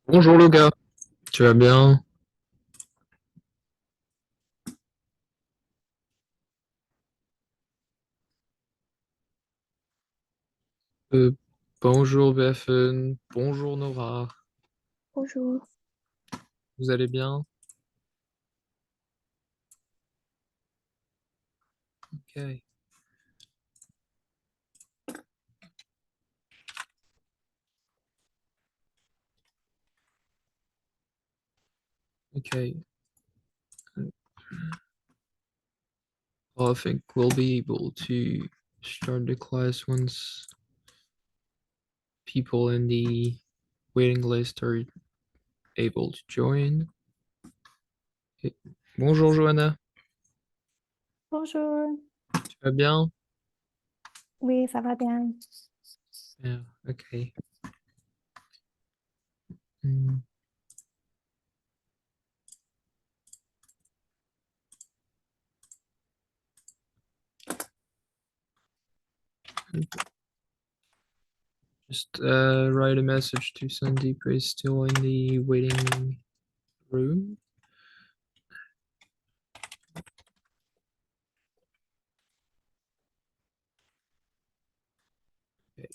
Bonjour le gars, tu vas bien? Euh, Bonjour BFN, bonjour Nora, Bonjour. vous allez bien? Ok, ok. Well, I think we'll be able to start the class once people in the waiting list are able to join. Ok. Bonjour Johanna, Bonjour. tu vas bien? Oui, ça va bien. Yeah, ok. Hmm. Just write a message to Sandeep who is still in the waiting room. Ok.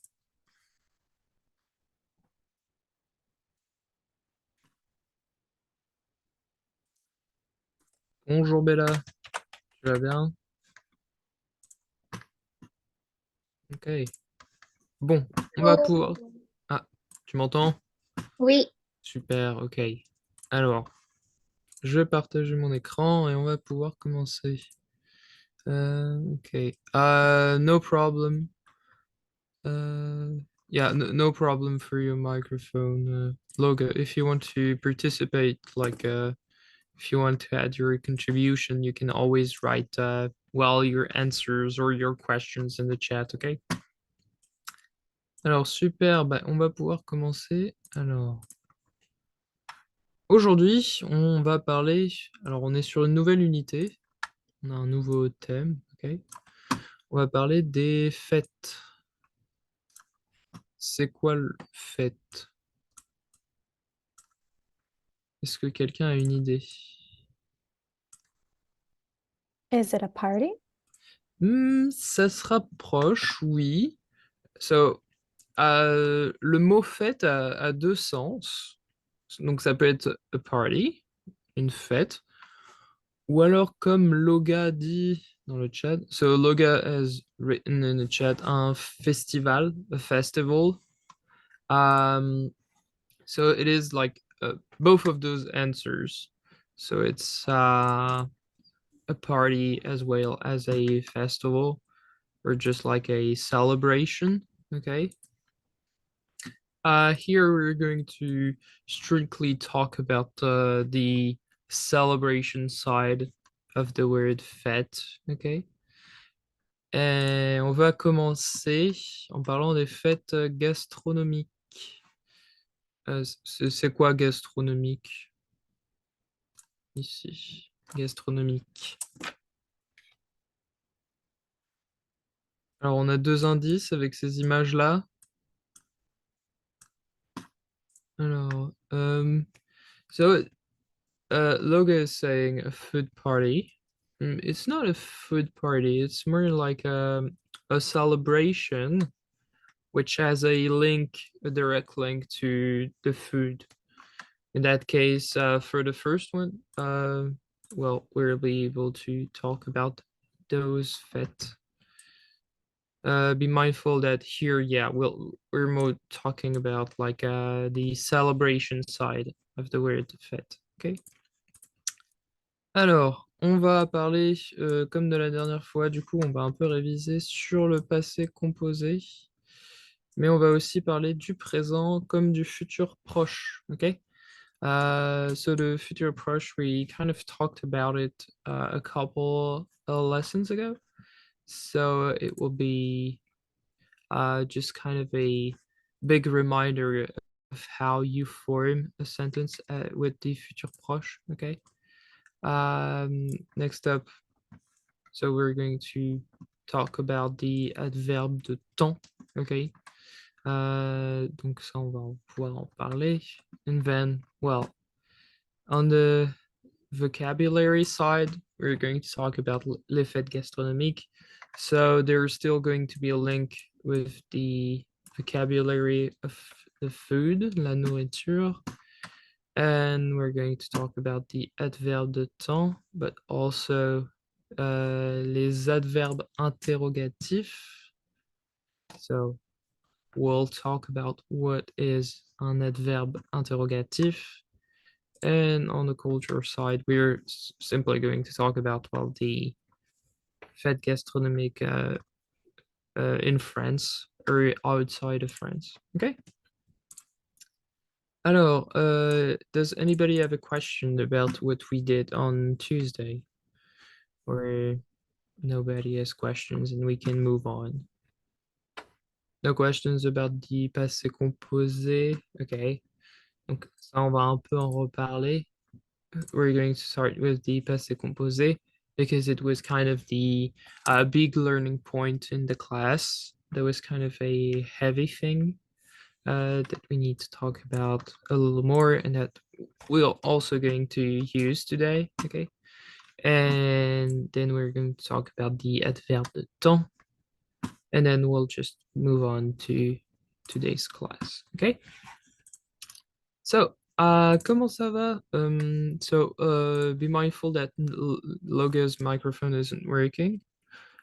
Bonjour Bella, tu vas bien? Ok. Bon, on va Bonjour. pouvoir... Ah, tu m'entends? Oui, Super, ok. Alors, je vais partager mon écran et on va pouvoir commencer. Ok. No problem. Yeah, no problem for your microphone, logo. If you want to participate, like, if you want to add your contribution, you can always write, well, your answers or your questions in the chat, ok? Alors, super, bah, on va pouvoir commencer. Alors, aujourd'hui, on va parler. Alors, on est sur une nouvelle unité. On a un nouveau thème, ok? On va parler des fêtes. C'est quoi le fête? Est-ce que quelqu'un a une idée? is it a party? Ça se rapproche, oui. So, le mot fête a deux sens. Donc, ça peut être a party, une fête, ou alors comme Loga dit dans le chat. So, Loga has written in the chat un festival, a festival. Um, So it is like both of those answers. So it's a party as well as a festival or just like a celebration. Okay. Here we're going to strictly talk about the celebration side of the word fête. Okay. Et on va commencer en parlant des fêtes gastronomiques. C'est quoi gastronomique? Ici, gastronomique. Alors, on a deux indices avec ces images-là. Alors, so Loga is saying a food party. It's not a food party. It's more like a celebration, which has a link, a direct link to the food. In that case, for the first one, well, we'll be able to talk about those fêtes. Be mindful that here, yeah, we're more talking about like the celebration side of the word fête. Ok. Alors, on va parler comme de la dernière fois. Du coup, on va un peu réviser sur le passé composé, mais on va aussi parler du présent comme du futur proche. Ok. So the future proche, we kind of talked about it a couple lessons ago. So it will be just kind of a big reminder of how you form a sentence with the futur proche. Okay. Next up, so we're going to talk about the adverbe de temps. Okay. Donc ça, on va pouvoir en parler. And then, well, on the vocabulary side, we're going to talk about les fêtes gastronomiques. So there's still going to be a link with the vocabulary of the food, la nourriture. And we're going to talk about the adverbe de temps, but also les adverbes interrogatifs. So we'll talk about what is un adverbe interrogatif. And on the culture side, we're simply going to talk about, well, the fête gastronomique in France or outside of France. Okay. Alors, does anybody have a question about what we did on Tuesday? Or nobody has questions and we can move on? No questions about the passé composé? Okay. Donc, ça, on va un peu en reparler. We're going to start with the passé composé because it was kind of the big learning point in the class. That was kind of a heavy thing that we need to talk about a little more and that we're also going to use today, okay? And then we're going to talk about the adverbe de temps and then we'll just move on to today's class, okay? So, comment ça va? Be mindful that Loga's microphone isn't working.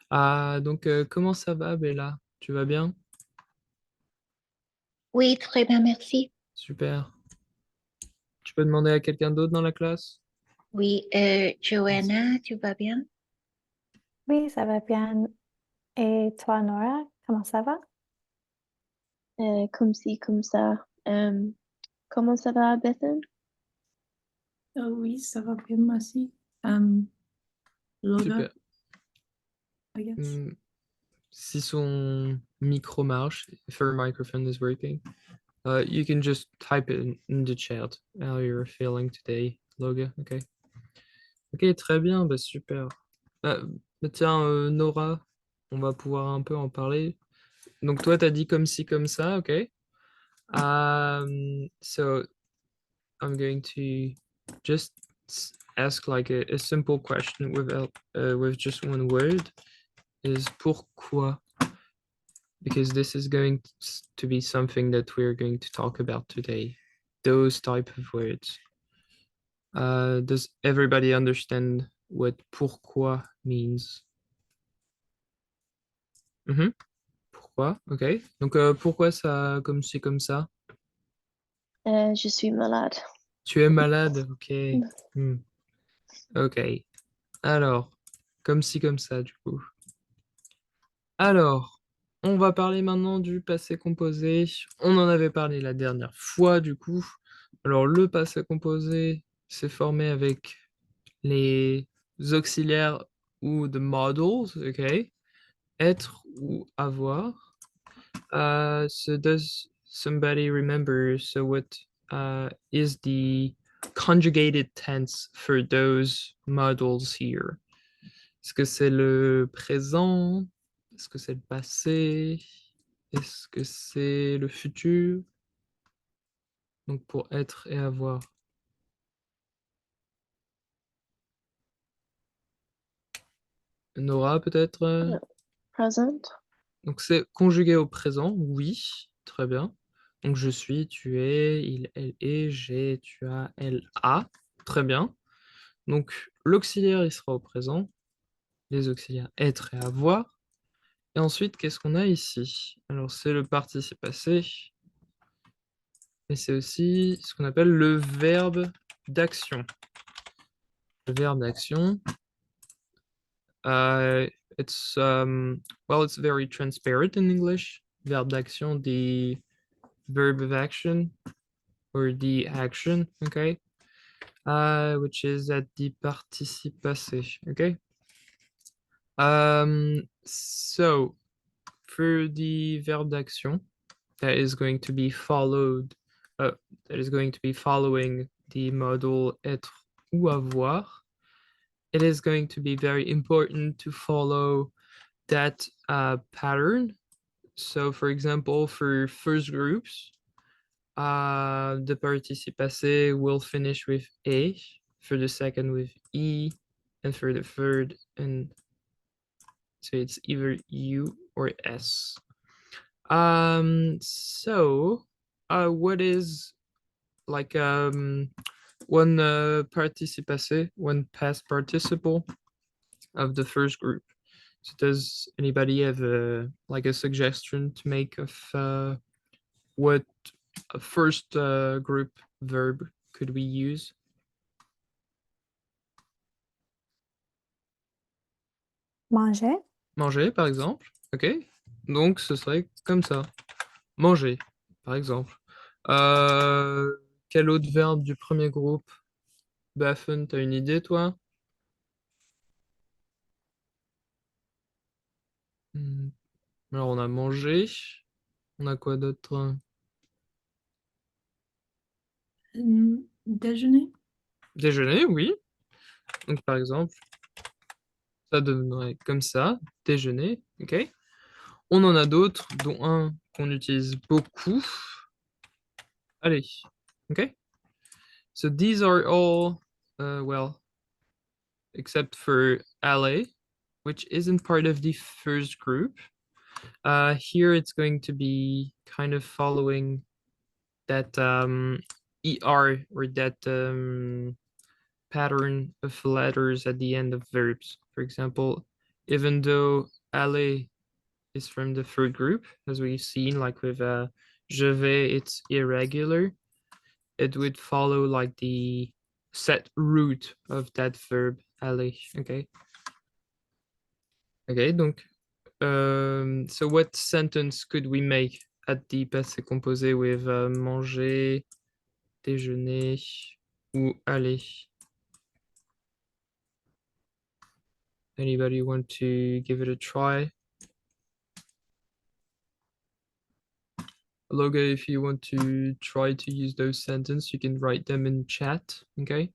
Donc, comment ça va, Bella? Tu vas bien? Oui, très bien, merci. Super. Tu peux demander à quelqu'un d'autre dans la classe? Oui, Joanna, tu vas bien? Oui, ça va bien. Et toi, Nora, comment ça va? Comme ci, comme ça. Comment ça va, Bethan? Oui, ça va bien, merci. Loga, Super. I guess. Si son micro marche, if her microphone is working, you can just type it in the chat how you're feeling today, Loga, okay? Ok, très bien, bah super. Tiens, Nora, on va pouvoir un peu en parler. Donc toi, t'as dit comme ci, comme ça, ok? So I'm going to just ask like a simple question with just one word. Is pourquoi? Because this is going to be something that we're going to talk about today. Those type of words. Does everybody understand what pourquoi means? Pourquoi? Ok. Donc pourquoi ça comme ci comme ça? Je suis malade. Tu es malade? Ok. Ok. Alors, comme ci comme ça du coup. Alors, on va parler maintenant du passé composé. On en avait parlé la dernière fois du coup. Alors le passé composé, c'est formé avec les auxiliaires ou the models, ok? Être ou avoir. So does somebody remember, so what is the conjugated tense for those models here? Est-ce que c'est le présent? Est-ce que c'est le passé? Est-ce que c'est le futur? Donc pour être et avoir. Nora peut-être? Present. Donc c'est conjugué au présent, oui, très bien. Donc je suis, tu es, il, elle est, j'ai, tu as, elle a, très bien. Donc l'auxiliaire, il sera au présent. Les auxiliaires être et avoir. Et ensuite, qu'est-ce qu'on a ici? Alors c'est le participe passé. Et c'est aussi ce qu'on appelle le verbe d'action. Le verbe d'action. It's well, it's very transparent in English. Verbe d'action, the verb of action or the action, okay? Which is at the participe passé, okay? So for the verb d'action, that is going to be followed, that is going to be following the modal être ou avoir. It is going to be very important to follow that pattern. So, for example, for first groups, the participe passé will finish with A, for the second with E, and for the third, and so it's either U or S. So, what is like one participe passé, one past participle of the first group? So does anybody have like a suggestion to make of what a first group verb could we use? Manger. Manger, par exemple. OK. Donc, ce serait comme ça. Manger, par exemple. Quel autre verbe du premier groupe? Baffen, t'as une idée, toi? Hmm. Alors, on a mangé. On a quoi d'autre? Déjeuner. Déjeuner, oui. Donc, par exemple, ça donnerait comme ça. Déjeuner, OK. On en a d'autres, dont un qu'on utilise beaucoup. Allez, OK. So these are all, well, except for aller, which isn't part of the first group. Here it's going to be kind of following that ER or that pattern of letters at the end of verbs. For example, even though aller is from the third group, as we've seen, like with je vais, it's irregular. It would follow like the set root of that verb aller. Okay. Okay, donc, so what sentence could we make at the passé composé with manger, déjeuner, ou aller? Anybody want to give it a try? Loga, if you want to try to use those sentences, you can write them in chat, okay?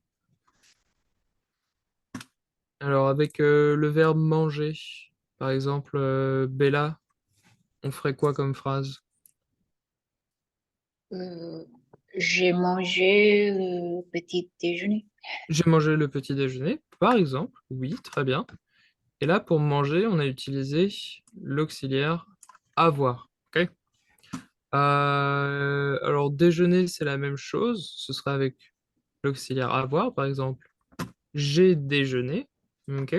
Alors, avec le verbe manger, par exemple, Bella, on ferait quoi comme phrase? J'ai mangé le petit déjeuner. J'ai mangé le petit déjeuner, par exemple. Oui, très bien. Et là, pour manger, on a utilisé l'auxiliaire avoir. Ok. Alors, déjeuner, c'est la même chose. Ce sera avec l'auxiliaire avoir, par exemple. J'ai déjeuné. Ok.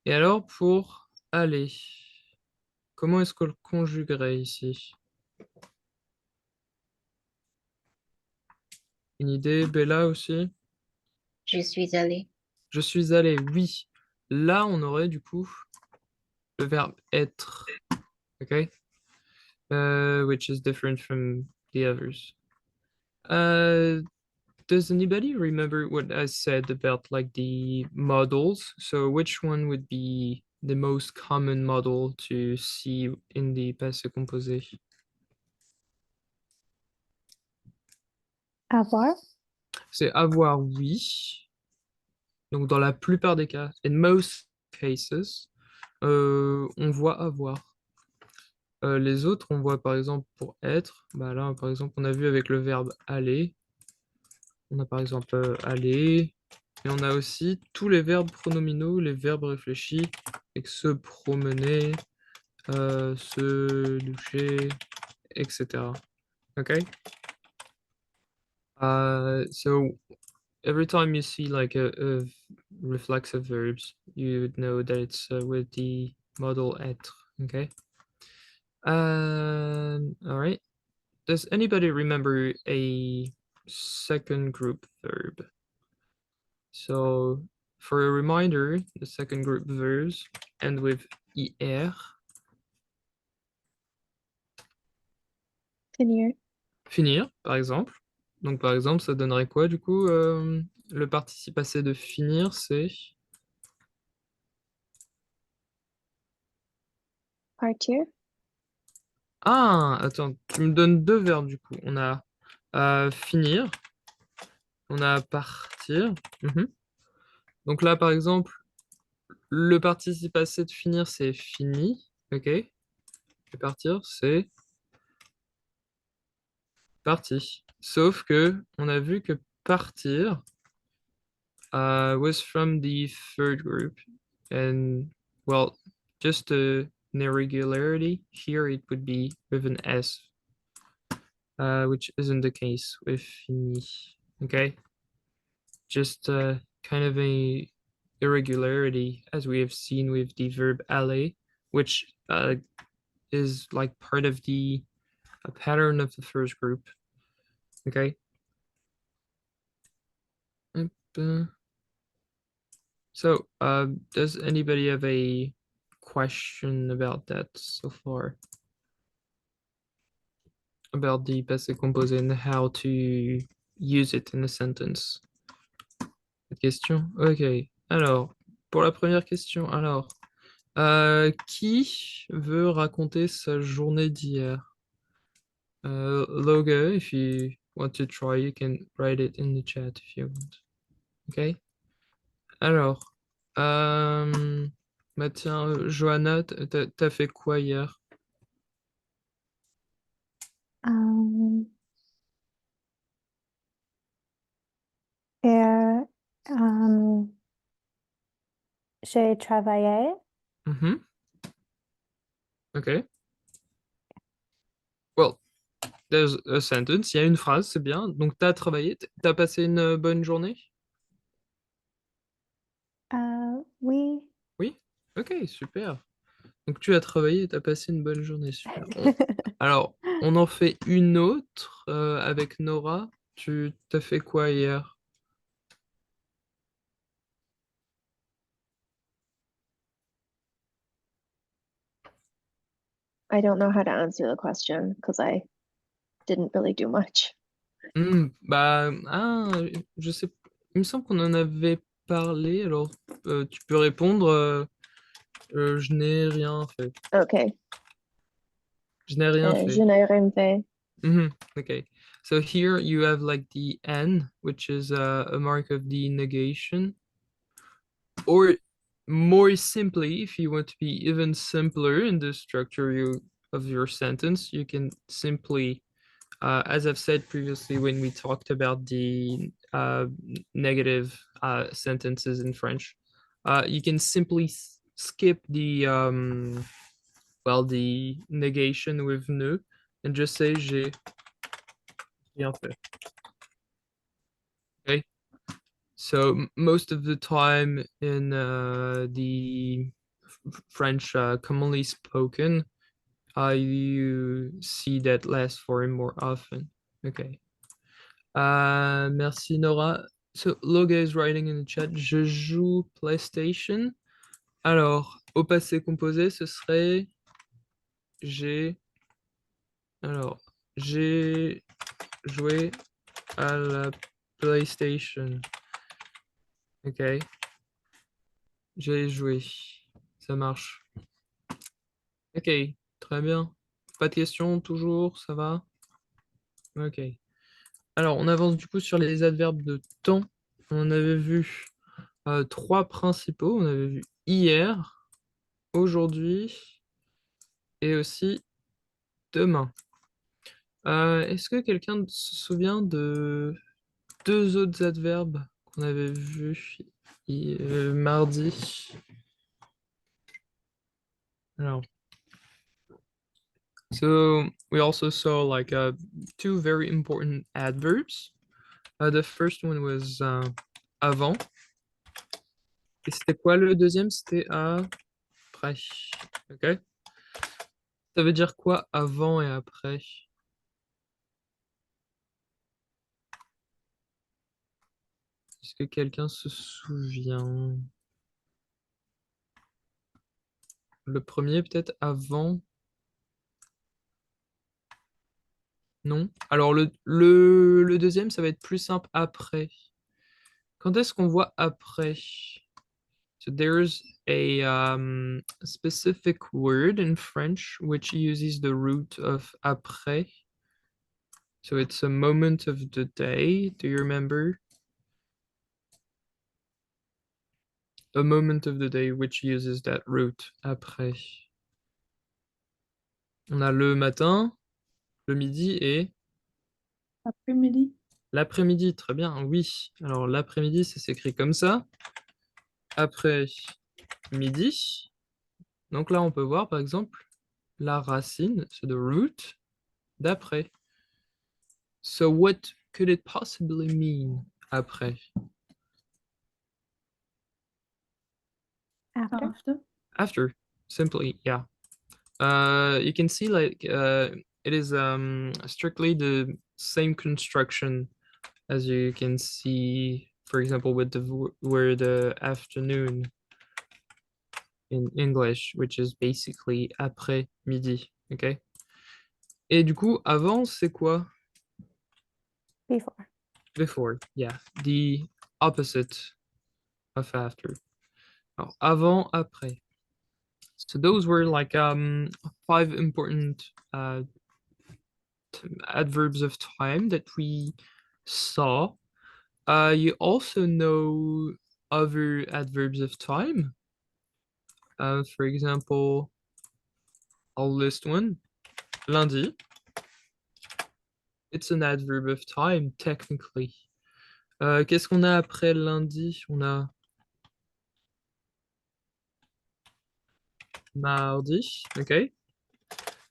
Et alors, pour aller, comment est-ce qu'on le conjuguerait ici? Une idée, Bella aussi? Je suis allée. Je suis allé, oui. Là, on aurait du coup le verbe être. Ok. Which is different from the others. Does anybody remember what I said about like the models? So which one would be the most common model to see in the passé composé? Avoir. C'est avoir, oui. Donc dans la plupart des cas, in most cases, on voit avoir. Les autres, on voit par exemple pour être. Bah là, par exemple, on a vu avec le verbe aller. On a par exemple aller. Et on a aussi tous les verbes pronominaux, les verbes réfléchis, avec se promener, se doucher, etc. Okay? So every time you see like a reflexive verbs, you would know that it's with the model être. Okay? All right. Does anybody remember a second group verb? So for a reminder, the second group verbs end with IR. Finir. Finir, par exemple. Donc par exemple, ça donnerait quoi du coup le participe passé de finir, c'est... Partir. Ah, attends, tu me donnes deux verbes du coup. On a finir, on a partir. Mhm. Donc là, par exemple, le participe passé de finir, c'est fini. Ok. Et partir, c'est parti. Sauf que on a vu que partir was from the third group. And, well, just an irregularity. Here it would be with an S, which isn't the case with fini. Okay? Just kind of a irregularity, as we have seen with the verb aller, which is like part of the pattern of the first group. Okay? So, does anybody have a question about that so far? About the passé composé and how to use it in a sentence? Cette question? Ok. Alors, pour la première question, qui veut raconter sa journée d'hier? Logo, if you want to try, you can write it in the chat if you want. Ok? Alors, bah tiens, Johanna, t'as fait quoi hier? Um, et, j'ai travaillé. Mhm. Ok. Well, there's a sentence, il y a une phrase, c'est bien. Donc, t'as travaillé, t'as passé une bonne journée? Oui. Oui? Ok, super. Donc, tu as travaillé et t'as passé une bonne journée, super. Alors, on en fait une autre avec Nora. Tu t'as fait quoi hier? I don't know how to answer the question because I didn't really do much. Je sais, il me semble qu'on en avait parlé, alors tu peux répondre, je n'ai rien fait. Okay. Je n'ai rien Je fait. n'ai rien fait. Okay, so here you have like the N, which is a mark of the negation. Or more simply, if you want to be even simpler in the structure of your sentence, you can simply, as I've said previously when we talked about the negative sentences in French, you can simply skip the the negation with ne and just say j'ai rien fait. Okay. So most of the time in the French commonly spoken, you see that last form more often. Okay. Merci Nora. So Loga is writing in the chat, je joue PlayStation. Alors, au passé composé, ce serait j'ai. Alors, j'ai joué à la PlayStation. Ok. J'ai joué. Ça marche. Ok, très bien. Pas de questions, toujours, ça va? Ok. Alors, on avance du coup sur les adverbes de temps. On avait vu trois principaux. On avait vu hier, aujourd'hui et aussi demain. Est-ce que quelqu'un se souvient de deux autres adverbes qu'on avait vus mardi? Alors, so we also saw like two very important adverbs. The first one was avant. Et c'était quoi le deuxième? C'était après. Ok. Ça veut dire quoi avant et après? Est-ce que quelqu'un se souvient? Le premier, peut-être avant? Non? Alors le deuxième, ça va être plus simple après. Quand est-ce qu'on voit après? So there's a specific word in French which uses the root of après. So it's a moment of the day. Do you remember? A moment of the day which uses that root après. On a le matin, le midi et Après-midi. l'après-midi. Très bien, oui. Alors l'après-midi, ça s'écrit comme ça. Après midi. Donc là, on peut voir, par exemple, la racine, c'est the root d'après. So what could it possibly mean après? After. After. After, simply, yeah. You can see like it is strictly the same construction as you can see, for example, with the word afternoon in English, which is basically après midi, okay? Et du coup, avant, c'est quoi? Before. Before, yeah, the opposite of after. Alors, avant, après. So those were like 5 important adverbs of time that we saw. You also know other adverbs of time. For example, I'll list one. Lundi. It's an adverb of time, technically. Qu'est-ce qu'on a après lundi? On a mardi, okay?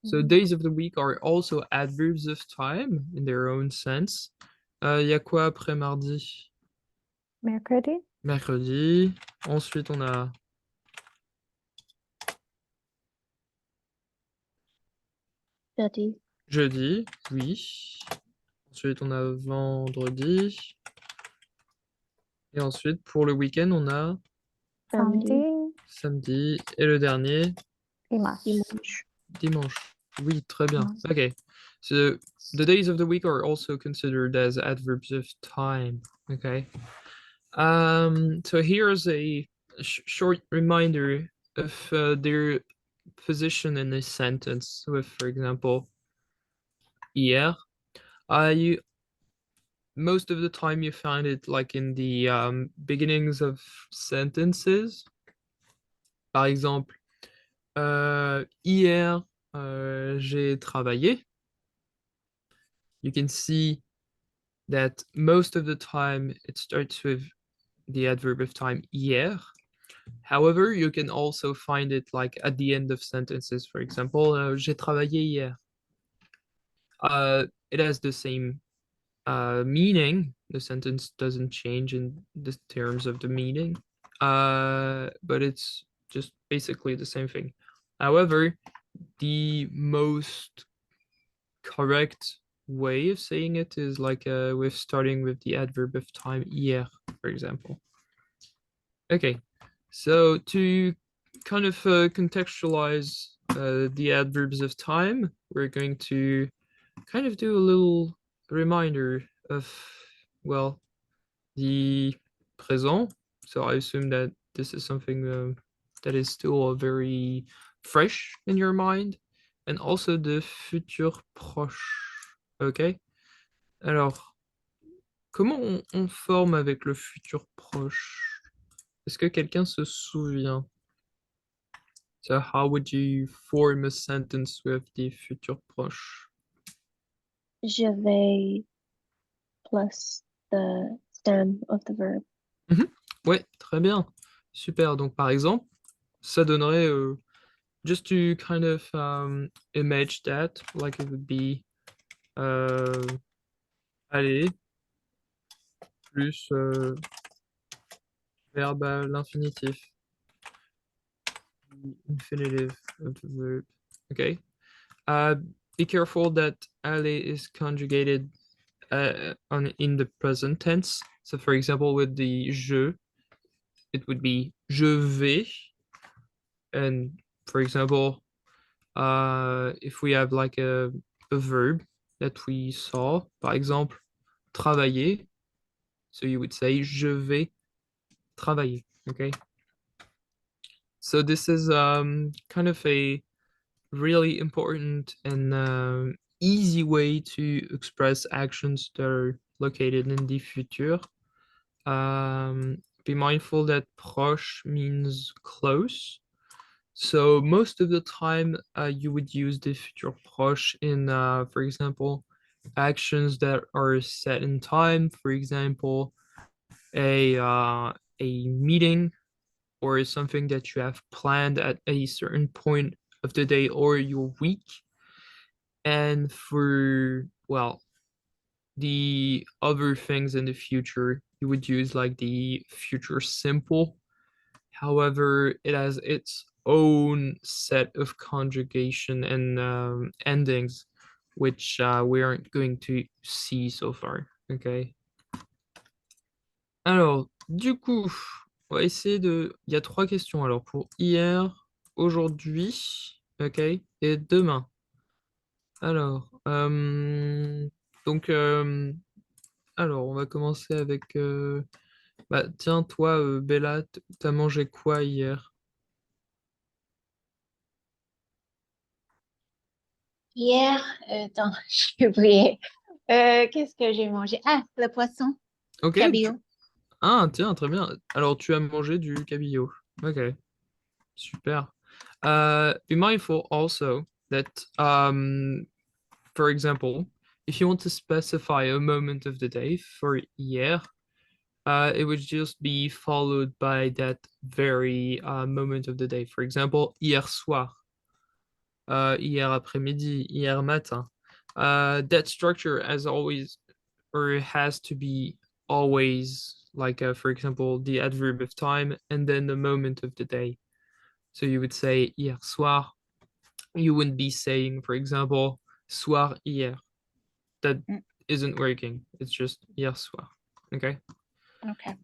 So days of the week are also adverbs of time in their own sense. Y a quoi après mardi? Mercredi. Mercredi. Ensuite, on a Jeudi. jeudi, oui. Ensuite, on a vendredi. Et ensuite, pour le week-end, on a Samedi. samedi. Et le dernier, Dimanche. Dimanche. dimanche. Oui, très bien. Dimanche. Okay. So the days of the week are also considered as adverbs of time. Okay. So here's a short reminder of their position in a sentence. With, for example, hier. You most of the time you find it like in the beginnings of sentences. Par exemple, hier, j'ai travaillé. You can see that most of the time it starts with the adverb of time hier. However, you can also find it like at the end of sentences. For example, j'ai travaillé hier. It has the same meaning. The sentence doesn't change in the terms of the meaning, but it's just basically the same thing. However, the most correct way of saying it is like with starting with the adverb of time hier, for example. Okay, so to kind of contextualize the adverbs of time, we're going to kind of do a little reminder of, well, the présent. So I assume that this is something that is still very fresh in your mind. And also the futur proche. Ok? Alors, comment on forme avec le futur proche? Est-ce que quelqu'un se souvient? So how would you form a sentence with the futur proche? Je vais plus the stem of the verb. Ouais, très bien. Super. Donc, par exemple, ça donnerait, just to kind of image that, like it would be aller plus verbe à l'infinitif. The infinitive of the verb. Okay. Be careful that aller is conjugated in the present tense. So, for example, with the je, it would be je vais. And for example, if we have like a verb that we saw, par exemple, travailler, so you would say je vais travailler, okay? So this is kind of a really important and easy way to express actions that are located in the future. Be mindful that proche means close. So most of the time, you would use the futur proche in, for example, actions that are set in time. For example, a meeting or something that you have planned at a certain point of the day or your week. And for, well, the other things in the future, you would use like the future simple. However, it has its own set of conjugation and endings, which we aren't going to see so far. Okay. Alors, du coup, on va essayer de. Il y a 3 questions alors pour hier, aujourd'hui, ok, et demain. Alors, donc, alors, on va commencer avec. Bah, tiens, toi, Bella, t'as mangé quoi hier? Hier, attends, j'ai oublié. Qu'est-ce que j'ai mangé? Ah, le poisson, Ok, cabillaud. ah, tiens, très bien. Alors, tu as mangé du cabillaud. Ok, super. Be mindful also that, for example, if you want to specify a moment of the day for hier, it would just be followed by that very moment of the day. For example, hier soir, hier après-midi, hier matin. That structure as always, or has to be always like, for example, the adverb of time and then the moment of the day. So you would say hier soir. You wouldn't be saying, for example, soir hier. That Mm. isn't working. It's just hier soir. Okay. Okay.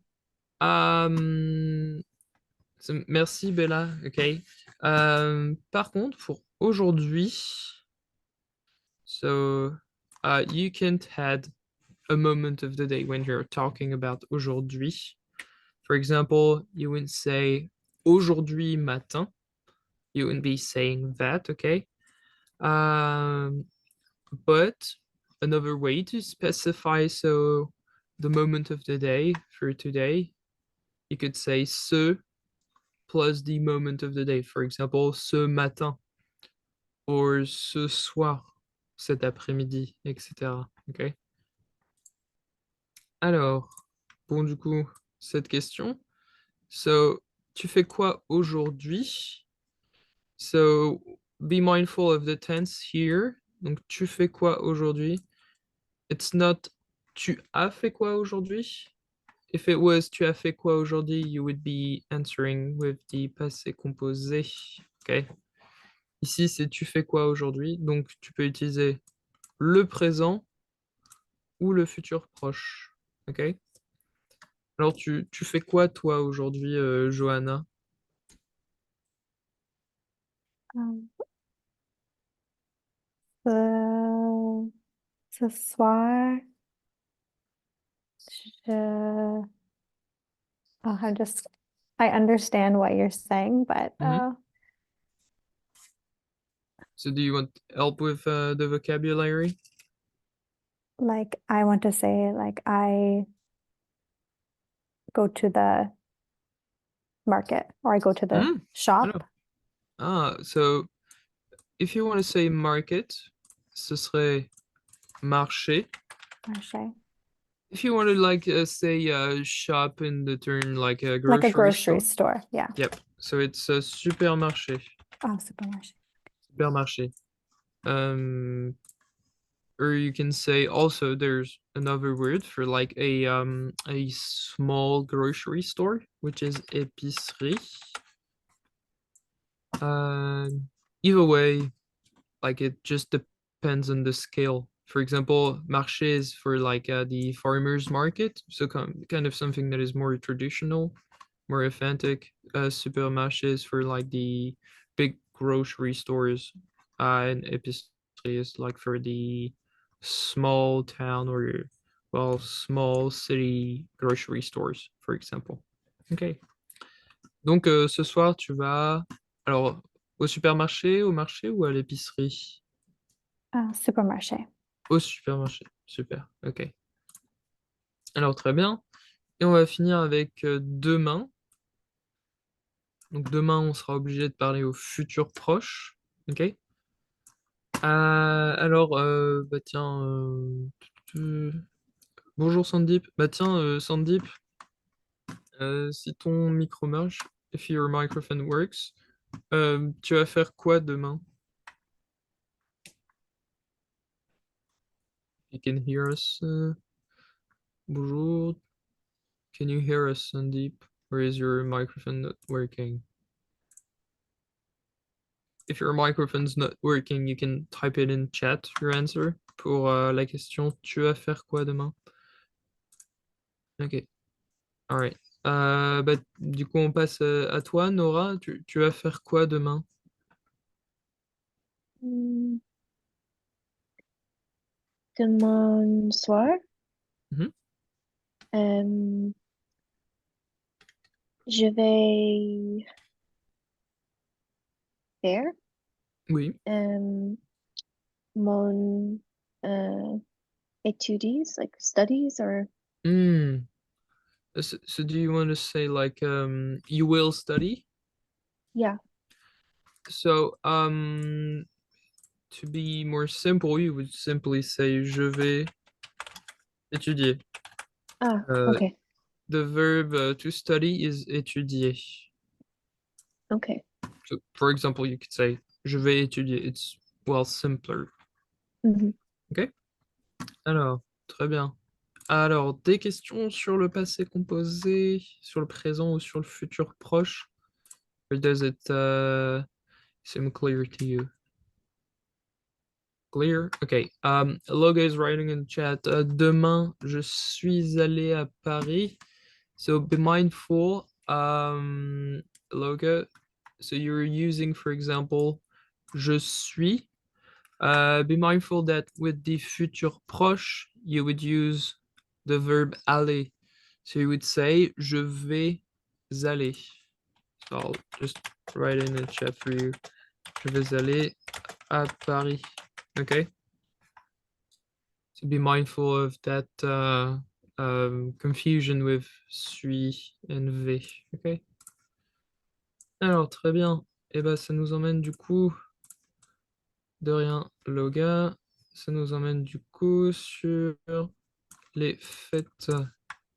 Merci Bella. Okay. Par contre, pour aujourd'hui, so you can't add a moment of the day when you're talking about aujourd'hui. For example, you wouldn't say aujourd'hui matin. You wouldn't be saying that, okay? But another way to specify so the moment of the day for today, you could say ce plus the moment of the day. For example, ce matin or ce soir, cet après-midi, etc. Okay? Alors, bon, du coup, cette question. So, tu fais quoi aujourd'hui? So, be mindful of the tense here. Donc, tu fais quoi aujourd'hui? It's not tu as fait quoi aujourd'hui? If it was tu as fait quoi aujourd'hui, you would be answering with the passé composé. Okay. Ici, c'est tu fais quoi aujourd'hui? Donc, tu peux utiliser le présent ou le futur proche. Ok? Alors, tu fais quoi toi aujourd'hui, Johanna? Um, ce soir, je, I understand what you're saying, but So do you want help with the vocabulary? like I want to say like I go to the market or I go to the shop. So if you want to say market, ce serait marché. Marché. If you want to like say shop in the term like a Like a grocery grocery store. Yeah. Yep. So it's a supermarché. Oh, supermarché. Supermarché. Or you can say also there's another word for like a small grocery store, which is épicerie. Either way, like it just depends on the scale. For example, marché is for like the farmers market, so kind of something that is more traditional, more authentic. Supermarché is for like the big grocery stores, and épicerie is like for the small town or, well, small city grocery stores, for example. Okay. Donc ce soir, tu vas alors au supermarché, au marché ou à l'épicerie? Supermarché. Au supermarché. Super. Ok. Alors très bien. Et on va finir avec demain. Donc demain, on sera obligé de parler au futur proche. Ok? Alors, bah tiens, bonjour Sandip. Bah tiens, Sandip, si ton micro marche, if your microphone works, tu vas faire quoi demain? You can hear us. Bonjour. Can you hear us, Sandeep? Or is your microphone not working? If your microphone's not working, you can type it in chat, your answer, pour la question tu vas faire quoi demain? Ok, alright. Bah, du coup, on passe à toi, Nora. Tu vas faire quoi demain? Hmm, Demain soir, Mhm. euh, je vais faire Oui. euh, mon études, like studies, or Hmm. So do you want to say like you will study? yeah. So to be more simple, you would simply say je vais étudier. Ah, Uh, okay, the verb to study is étudier. okay. So, for example, you could say je vais étudier. It's well simpler. Mhm. Ok? Alors, très bien. Alors, des questions sur le passé composé, sur le présent ou sur le futur proche? Or does it seem clear to you? Clear? Okay. Logo is writing in chat. Demain, je suis allé à Paris. So be mindful, Logo. So you're using, for example, je suis. Be mindful that with the futur proche, you would use the verb aller. So you would say je vais aller. So I'll just write in the chat for you. Je vais aller à Paris. Okay. So be mindful of that confusion with suis and vais. Okay. Alors, très bien. Et ben, ça nous emmène du coup, de rien, Loga. Ça nous emmène du coup sur les fêtes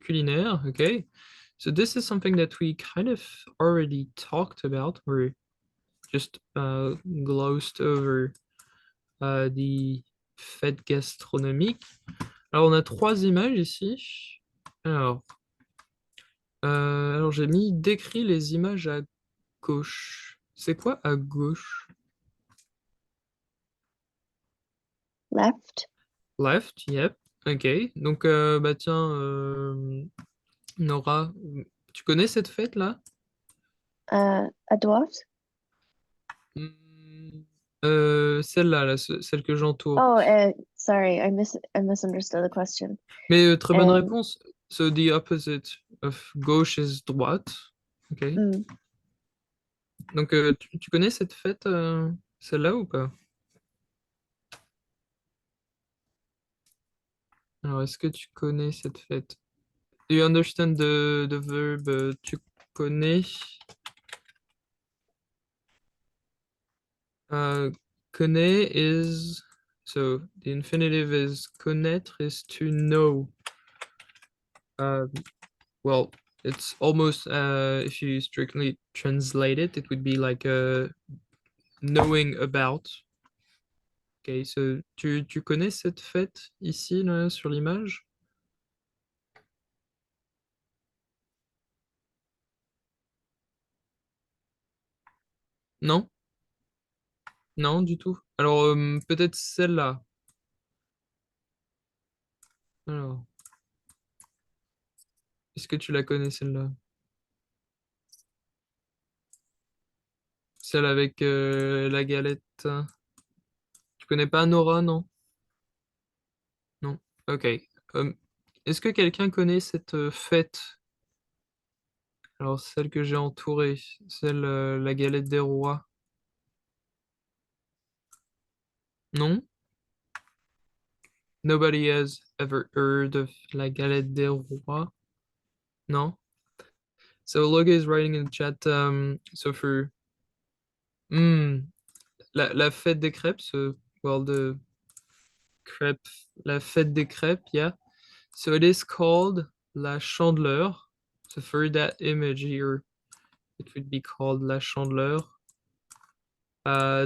culinaires. Okay. So this is something that we kind of already talked about. Or just glossed over the fêtes gastronomiques. Alors, on a trois images ici. Alors, alors j'ai mis décrit les images à gauche. C'est quoi à gauche? Left. Left, yep. Ok. Donc, bah tiens, Nora, tu connais cette fête-là? À droite. Hmm, celle-là, là, celle que j'entoure. Oh, sorry, I misunderstood the question. Mais très bonne Um, réponse. So the opposite of gauche is droite. Ok. mm, Donc, tu connais cette fête, celle-là ou pas? Alors, est-ce que tu connais cette fête? Do you understand the verb tu connais? Connaît is, so the infinitive is connaître is to know. Uh, well, it's almost, if you strictly translate it, it would be like knowing about. Okay, so tu connais cette fête ici, là, sur l'image? Non? Non, du tout. Alors, peut-être celle-là. Alors, est-ce que tu la connais, celle-là? Celle avec la galette. Tu connais pas Nora, non? Non. Ok. Est-ce que quelqu'un connaît cette fête? Alors, celle que j'ai entourée, celle, la galette des rois. Non? Nobody has ever heard of la galette des rois? Non? So Logan is writing in the chat. So for la fête des crêpes. So well, the crêpe, la fête des crêpes. Yeah. So it is called la Chandeleur. So for that image here, it would be called la Chandeleur.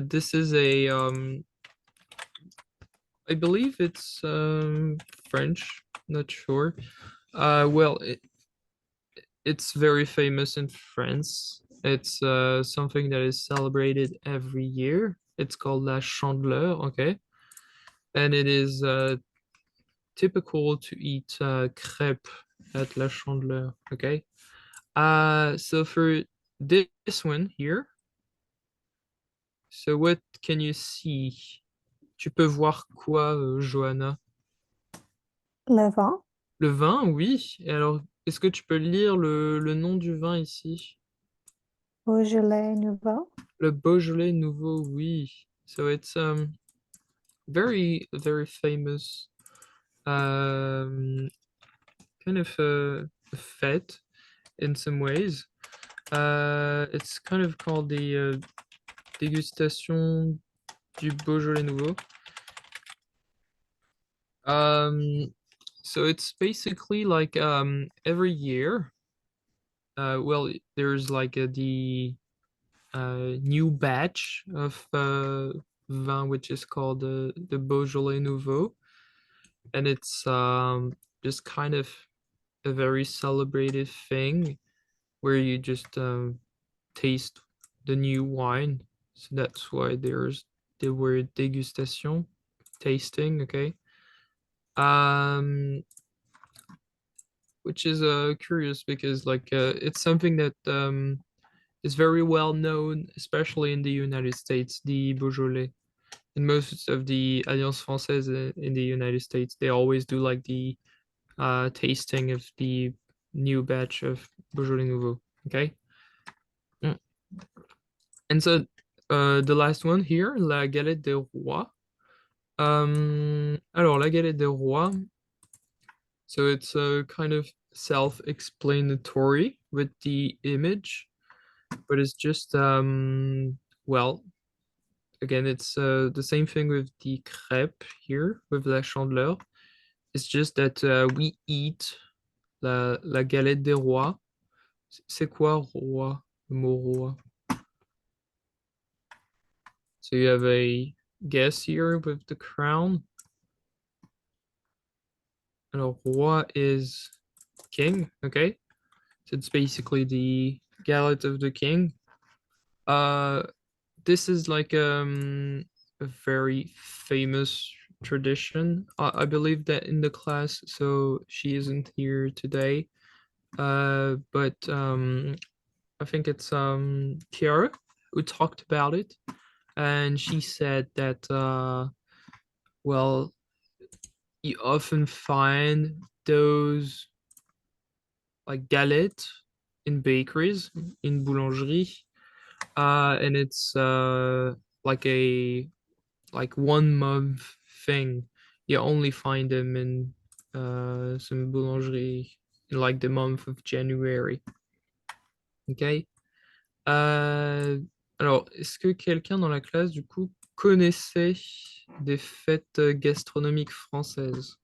This is a I believe it's French. Not sure. Well, it's very famous in France. It's something that is celebrated every year. It's called la Chandeleur, okay? And it is typical to eat crêpe at la Chandeleur, okay? So for this one here, so what can you see? Tu peux voir quoi, Johanna? Le vin. Le vin, oui. Et alors, est-ce que tu peux lire le nom du vin ici? Beaujolais nouveau. Le Beaujolais nouveau, oui. So it's very famous kind of a fete in some ways. It's kind of called the dégustation du Beaujolais nouveau. So it's basically like every year. Well, there's like the new batch of vin, which is called the Beaujolais Nouveau, and it's just kind of a very celebrated thing where you just taste the new wine. So that's why there's the word dégustation, tasting, okay? Which is curious because like it's something that is very well known, especially in the United States, the Beaujolais. In most of the Alliance Française in the United States, they always do like the tasting of the new batch of Beaujolais Nouveau, okay? And so the last one here, la galette des rois. Alors, la galette des rois, so it's kind of self-explanatory with the image, but it's just, well, again, it's the same thing with the crêpe here, with la Chandeleur. It's just that we eat la galette des rois. C'est quoi roi? Le mot roi. So you have a guess here with the crown. Alors, roi is king, okay? So it's basically the galette of the king. This is like a very famous tradition. I believe that in the class, so she isn't here today. But I think it's Kiara who talked about it, and she said that well, you often find those like galettes in bakeries, in boulangerie, and it's like a 1 month thing. You only find them in some boulangerie in like the month of January. Okay. Alors, est-ce que quelqu'un dans la classe, du coup, connaissait des fêtes gastronomiques françaises?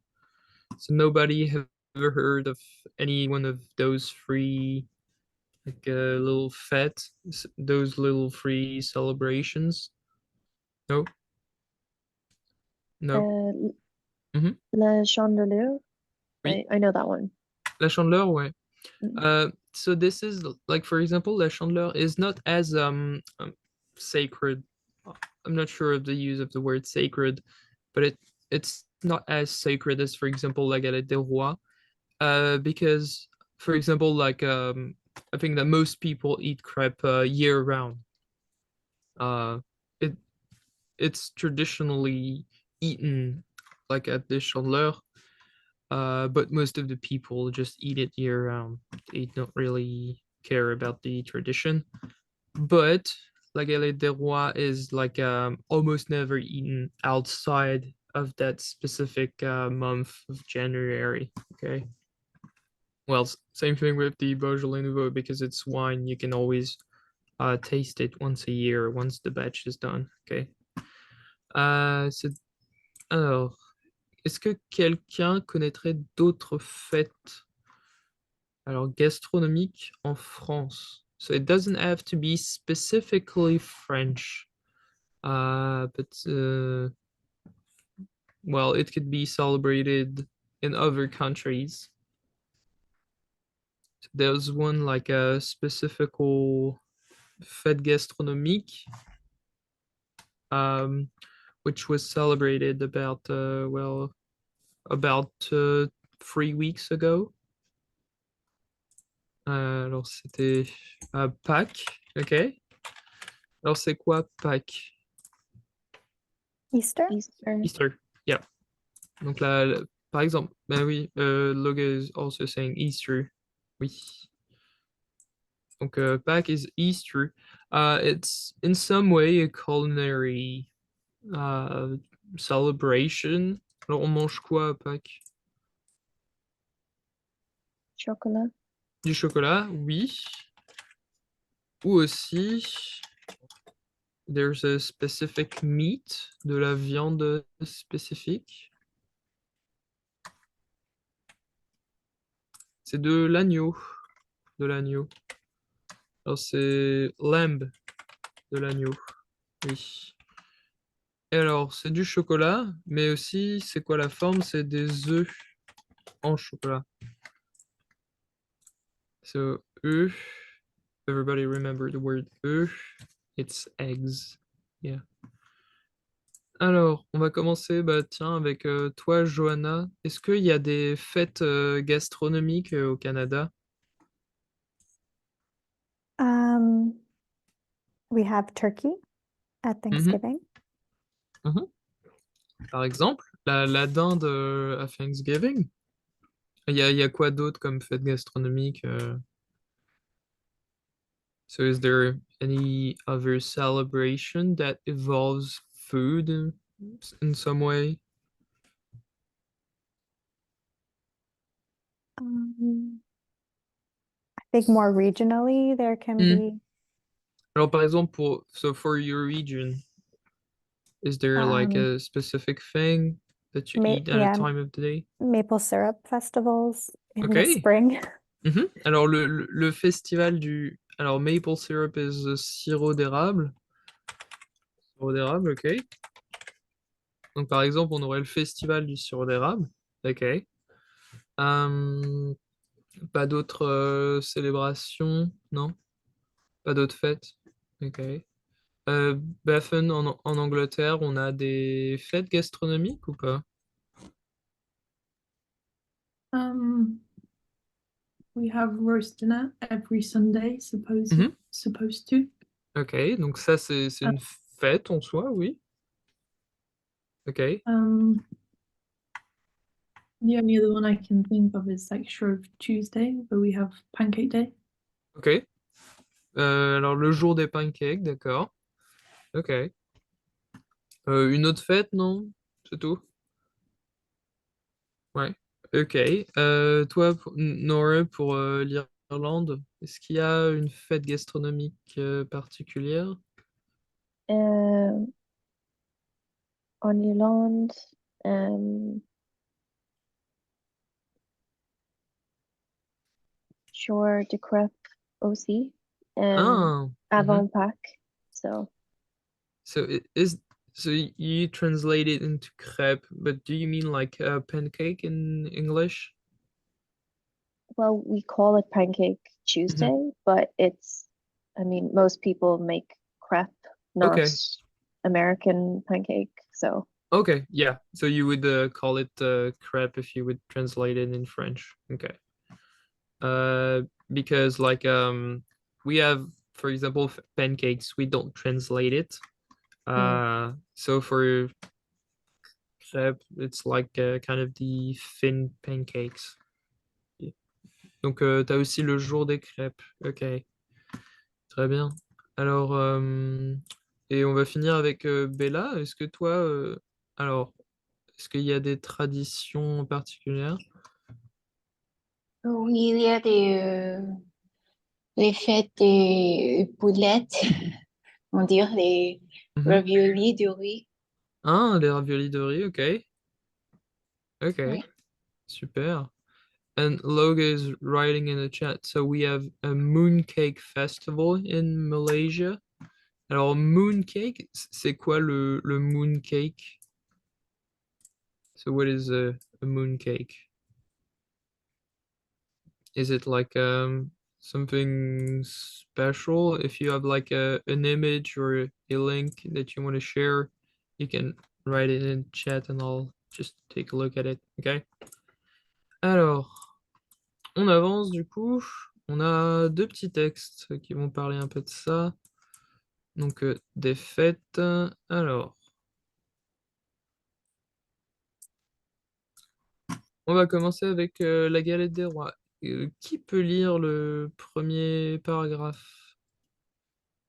So nobody have ever heard of any one of those free, like little fêtes, those little free celebrations? No? No? La Chandeleur. Oui. I know that one. La Chandeleur, ouais. Mhm. So this is like, for example, La Chandeleur is not as sacred. I'm not sure of the use of the word sacred, but it's not as sacred as, for example, La Galette des Rois, because, for example, like I think that most people eat crêpe year round. It it's traditionally eaten like at the Chandeleur, but most of the people just eat it year round. They don't really care about the tradition. But la galette des rois is like almost never eaten outside of that specific month of January. Okay. Well, same thing with the Beaujolais Nouveau, because it's wine, you can always taste it once a year, once the batch is done. Okay. Alors, est-ce que quelqu'un connaîtrait d'autres fêtes alors gastronomiques en France? So it doesn't have to be specifically French, but well, it could be celebrated in other countries. So there's one like a specific fête gastronomique, which was celebrated about about 3 weeks ago. Alors c'était Pâques, ok. Alors c'est quoi Pâques? Easter? Easter. Easter, yeah. Donc là, par exemple, ben oui, Loga is also saying Easter. Oui. Donc Pâques is Easter. It's in some way a culinary celebration. Alors on mange quoi à Pâques? Chocolat. Du chocolat, oui. Ou aussi, there's a specific meat, de la viande spécifique. C'est de l'agneau. De l'agneau. Alors c'est lamb, de l'agneau. Oui. Et alors, c'est du chocolat, mais aussi, c'est quoi la forme? C'est des œufs en chocolat. So, œufs. Everybody remember the word œufs. It's eggs. Yeah. Alors, on va commencer, bah, tiens, avec toi, Johanna. Est-ce qu'il y a des fêtes gastronomiques au Canada? We have turkey at Mhm, Thanksgiving. mhm. Par exemple, la dinde à Thanksgiving. Il y a quoi d'autre comme fête gastronomique? So is there any other celebration that involves food in some way? I think more regionally there can Mm. be Alors par exemple, so for your region, is there like a specific thing that you eat at a yeah, time of the day? maple syrup festivals in the Okay. spring. Mhm. Alors le festival du... Alors maple syrup is sirop d'érable. Sirop d'érable, ok. Donc par exemple, on aurait le festival du sirop d'érable. Ok. Hum, pas d'autres célébrations, non? Pas d'autres fêtes? Ok. Baffen, en Angleterre, on a des fêtes gastronomiques ou pas? We have roast dinner every Sunday, Mhm. supposed to. Ok, donc ça c'est une fête en soi, oui. Ok. The only other one I can think of is like Shrove Tuesday, where we have Pancake Day. Ok. Alors le jour des pancakes, d'accord. Ok. Une autre fête, non? C'est tout? Ouais. Ok. Toi, Nora, pour l'Irlande, est-ce qu'il y a une fête gastronomique particulière? En Irlande, jour de crêpe aussi, Ah. Mhm. avant Pâques. So, So it is so you translate it into crepe, but do you mean like a pancake in English? well, we call it Pancake Tuesday, but I mean, most people make crepe, not Okay. American pancake. So, Okay, yeah. So you would call it crepe if you would translate it in French. Okay. Because like we have, for example, pancakes, we don't translate it. So for crepe, it's like kind of the thin pancakes. Donc t'as aussi le jour des crêpes. Ok, très bien. Alors, et on va finir avec Bella. Est-ce que toi, alors, est-ce qu'il y a des traditions particulières? Oui, il y a les fêtes des boulettes, on dirait les Mhm. raviolis de riz. Ah, les raviolis de riz, ok. Ok, Oui. super. And Loga is writing in the chat. So we have a mooncake festival in Malaysia. Alors, mooncake, c'est quoi le mooncake? So what is a mooncake? Is it like something special? If you have like an image or a link that you want to share, you can write it in chat and I'll just take a look at it, okay? Alors, on avance du coup. On a deux petits textes qui vont parler un peu de ça. Donc, des fêtes. Alors, on va commencer avec la galette des rois. Qui peut lire le premier paragraphe?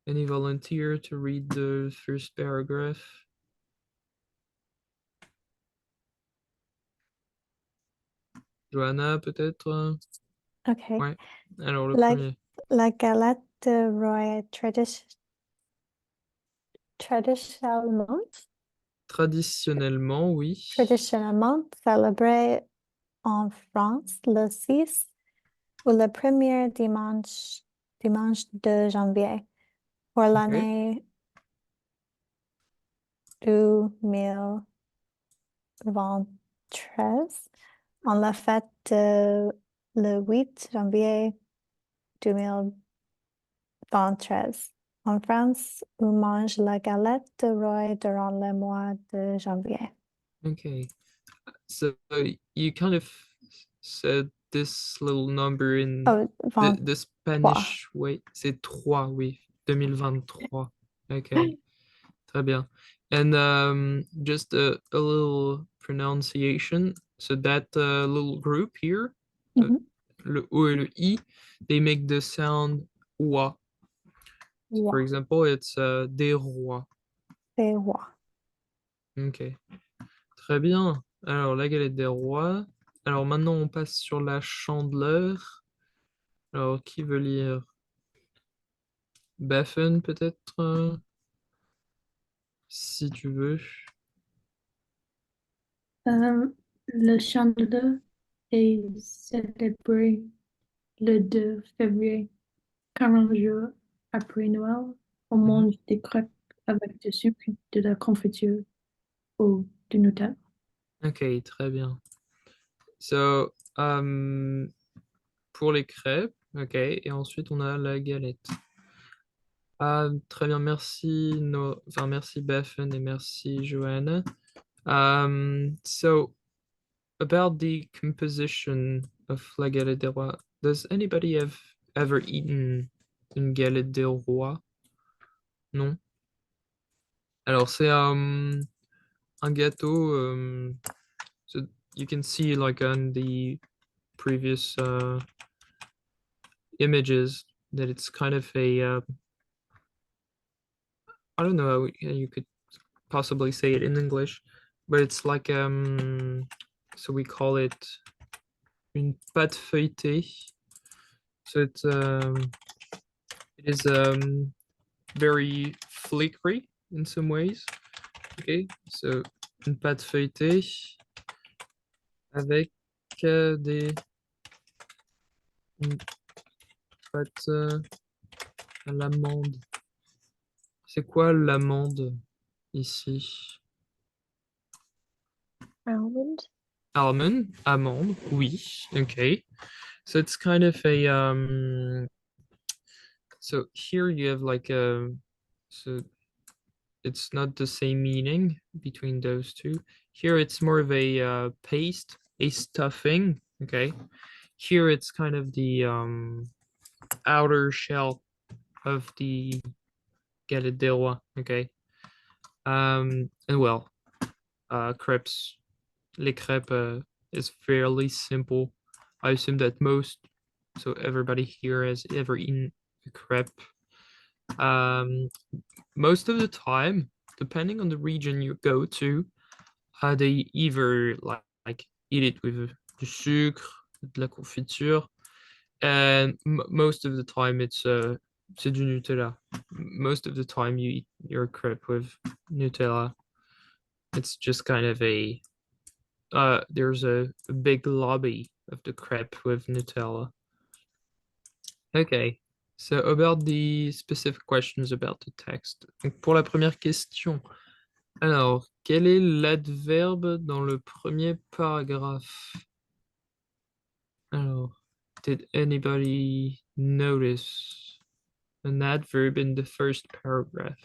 Any volunteer to read the first paragraph? Johanna, peut-être? OK. Ouais. Alors, le La, premier. la galette de roi traditionnellement, Traditionnellement, oui. traditionnellement célébrée en France le 6 ou le premier dimanche de janvier pour Ok. l'année 2023. On l'a fête le 8 janvier 2023. En France, on mange la galette de roi durant le mois de janvier. Okay. So you kind of said this little number in Oh, the 23. Spanish way. C'est 3, oui. 2023. Okay. Très bien. And just a little pronunciation. So that little group here, the, Mhm. le O et le I, they make the sound wa. So for Roi. example, it's des rois. C'est roi. Ok. Très bien. Alors, la galette des rois. Alors, maintenant, on passe sur la chandeleur. Alors, qui veut lire? Baffen, peut-être, si tu veux. Le chandeleur est célébré le 2 février, 40 jours après Noël. On Mhm. mange des crêpes avec du sucre, de la confiture ou du Nutella. Ok, très bien. So, pour les crêpes, ok, et ensuite, on a la galette. Ah, très bien, merci, enfin, merci Baffen et merci Joanna. So, about the composition of la galette des rois, does anybody have ever eaten une galette des rois? Non? Alors, c'est un gâteau, so you can see like on the previous images that it's kind of a, I don't know how you could possibly say it in English, but it's like, so we call it une pâte feuilletée. So it is very flaky in some ways. Okay, so une pâte feuilletée avec une pâte à l'amande. C'est quoi l'amande ici? Almond. Amande, oui, okay. So it's kind of a so here you have like a, so it's not the same meaning between those two. Here it's more of a paste, a stuffing, okay. Here it's kind of the outer shell of the galadewa, okay. And well, crepes, les crepes is fairly simple. I assume that so everybody here has ever eaten a crepe. Most of the time, depending on the region you go to, they either like eat it with du sucre, de la confiture. And most of the time c'est du Nutella. Most of the time you eat your crepe with Nutella. It's just kind of there's a big lobby of the crepe with Nutella. Okay, so about the specific questions about the text. Donc pour la première question, alors, quel est l'adverbe dans le premier paragraphe? Alors, did anybody notice an adverb in the first paragraph?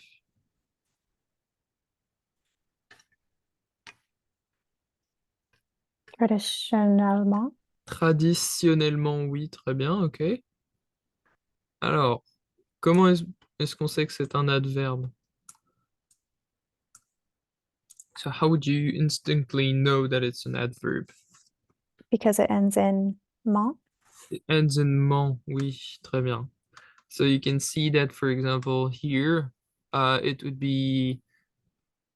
Traditionnellement. Traditionnellement, oui, très bien, ok. Alors, comment est-ce qu'on sait que c'est un adverbe? So how would you instinctively know that it's an adverb? Because it ends in ment. It ends in ment, oui, très bien. So you can see that, for example, here, it would be,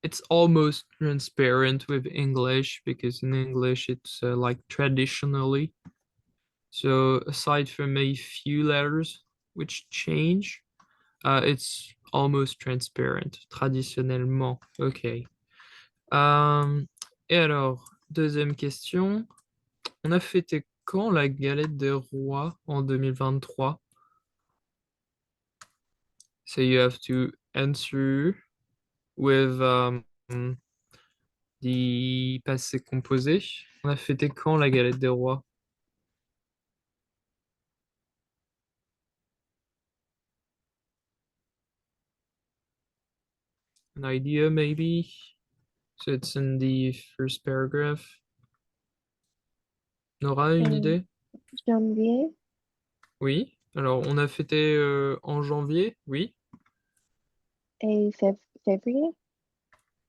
it's almost transparent with English because in English it's like traditionally. So aside from a few letters which change, it's almost transparent. Traditionnellement, ok. Et alors, deuxième question. On a fêté quand la galette des rois en 2023? So you have to answer with the passé composé. On a fêté quand la galette des rois? An idea maybe? So it's in the first paragraph. Nora, une idée? Janvier Oui. Alors, on a fêté en janvier, oui. et février.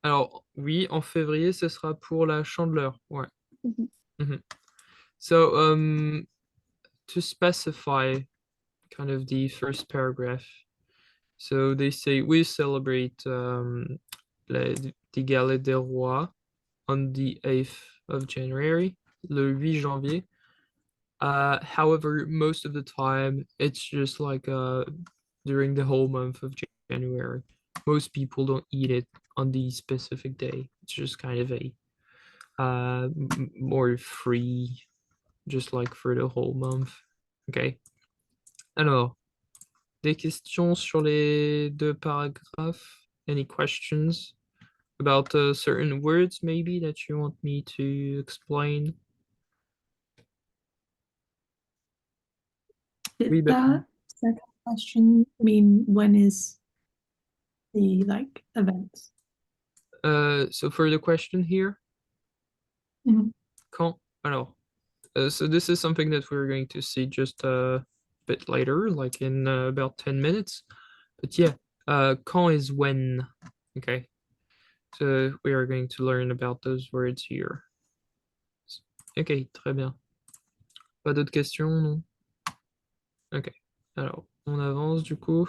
Alors, oui, en février, ce sera pour la Chandeleur, ouais. Mhm. Mhm. So, to specify kind of the first paragraph, so they say we celebrate the Galette des Rois on the 8th of January, le 8 janvier. However, most of the time, it's just like during the whole month of January. Most people don't eat it on the specific day. It's just kind of a more free, just like for the whole month. Okay. Alors, des questions sur les deux paragraphes? Any questions about certain words maybe that you want me to explain? Did Oui, that second question mean when is the like events? so for the question here, Mhm. quand? Alors, so this is something that we're going to see just a bit later, like in about 10 minutes. But yeah, quand is when, okay? So we are going to learn about those words here. Ok, très bien. Pas d'autres questions, non? Ok. Alors, on avance du coup.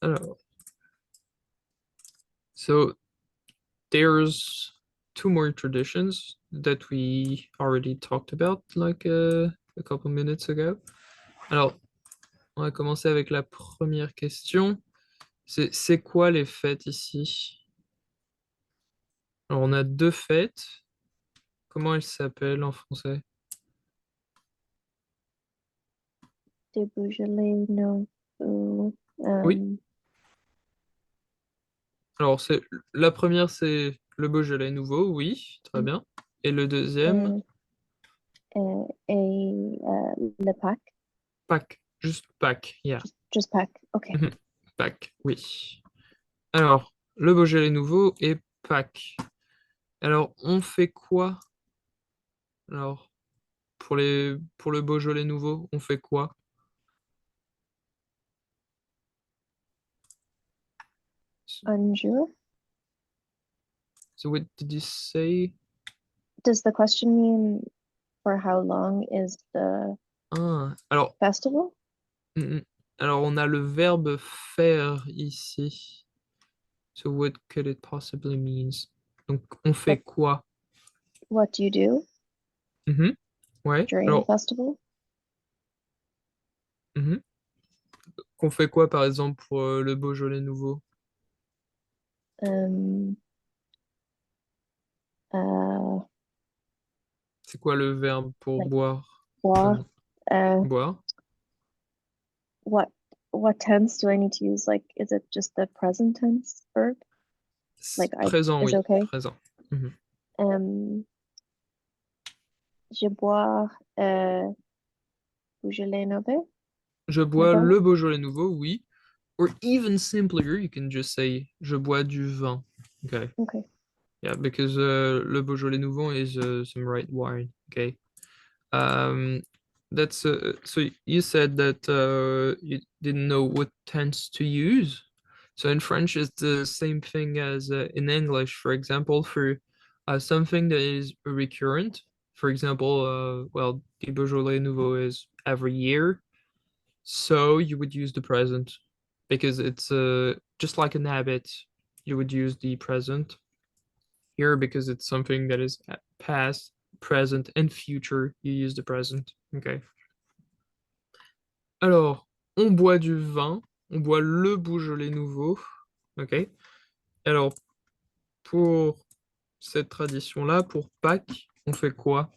Alors, so there's two more traditions that we already talked about like a couple minutes ago. Alors, on va commencer avec la première question. C'est quoi les fêtes ici? Alors, on a deux fêtes. Comment elles s'appellent en français? Des Beaujolais, no. Oui. Alors, la première, c'est le Beaujolais nouveau, oui, très bien. Et le deuxième, le Pâques. Pâques, juste Pâques, yeah. Just Pâques, okay. Pâques, oui. Alors, le Beaujolais nouveau et Pâques. Alors, on fait quoi? Alors, pour le Beaujolais nouveau, on fait quoi? Un jour. So what did you say? Does the question mean for how long is the Ah, alors, festival? alors, on a le verbe faire ici. So what could it possibly means? Donc, on fait quoi? What do you do? Ouais. during the Alors, festival. mhm. Qu'on fait quoi, par exemple, pour le Beaujolais nouveau? Um, uh, C'est quoi le verbe pour like boire? boire. Euh, Uh, boire. what what tense do I need to use? Like, is it just the present tense verb? Like, I Présent, is oui. okay. Présent. Mhm. Um, je bois Beaujolais nouveau. Je bois le Beaujolais nouveau, oui. Or even simpler, you can just say je bois du vin. Okay. Okay. Yeah, because le Beaujolais nouveau is some red wine. Okay. Um, that's so you said that you didn't know what tense to use. So in French, it's the same thing as in English. For example, for something that is recurrent, for example, well, the Beaujolais Nouveau is every year, so you would use the present because it's just like an habit. You would use the present here because it's something that is past, present, and future. You use the present. Okay. Alors, on boit du vin, on boit le Beaujolais nouveau. Ok. Alors, pour cette tradition-là, pour Pâques, on fait quoi?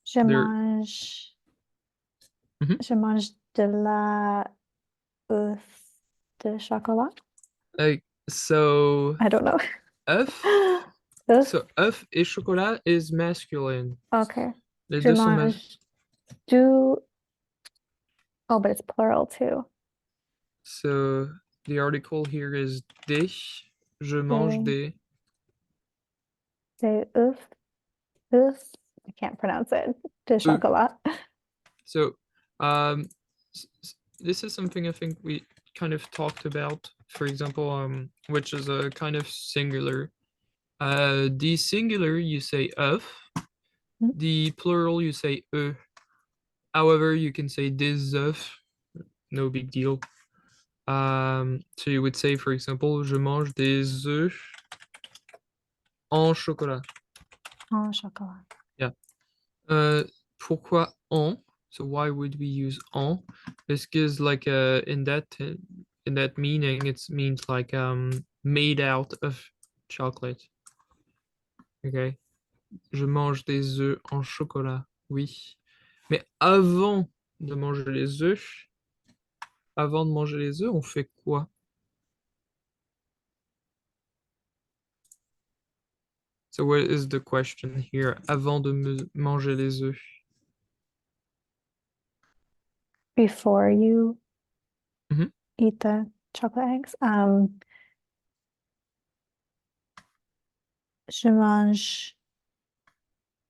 Je There. mange, Mhm. je mange de la œuf de chocolat. So, I don't know. œuf. œuf. So, œuf et chocolat is masculine. Okay. Les Je deux sont mange du. Oh, but it's plural too. So, the article here is des. Je mange des. Des œufs. Œufs. I can't pronounce it. De chocolat. So, this is something I think we kind of talked about, for example, which is a kind of singular. The singular, you say œuf. The plural, you say œufs. However, you can say des œufs, no big deal. So you would say, for example, je mange des œufs en chocolat. En chocolat. Yeah. Pourquoi en? So why would we use en? Because like in that meaning, it means like made out of chocolate. Okay. Je mange des œufs en chocolat. Oui. Mais avant de manger les œufs, on fait quoi? So what is the question here? Avant de manger les œufs. Before you Mhm. eat the chocolate eggs. Je mange.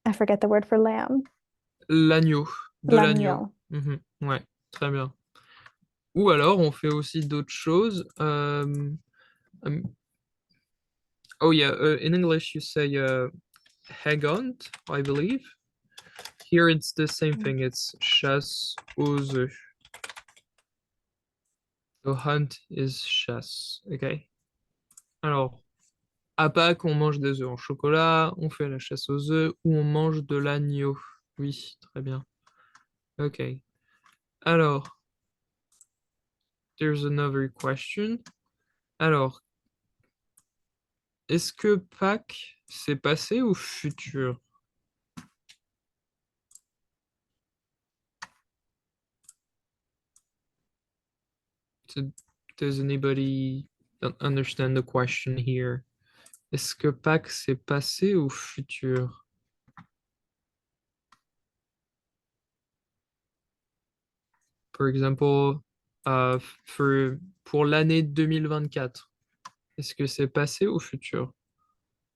I forget the word for lamb. L'agneau. De l'agneau. L'agneau. Ouais, très bien. Ou alors, on fait aussi d'autres choses. Oh yeah, in English you say hunt, I believe. Here it's the same thing. It's chasse aux œufs. So hunt is chasse. Okay. Alors, à Pâques, on mange des œufs en chocolat, on fait la chasse aux œufs ou on mange de l'agneau. Oui, très bien. Ok. Alors, there's another question. Alors, est-ce que Pâques, c'est passé ou futur? Does anybody understand the question here? Est-ce que Pâques, c'est passé ou futur? For example, pour l'année 2024, est-ce que c'est passé ou futur?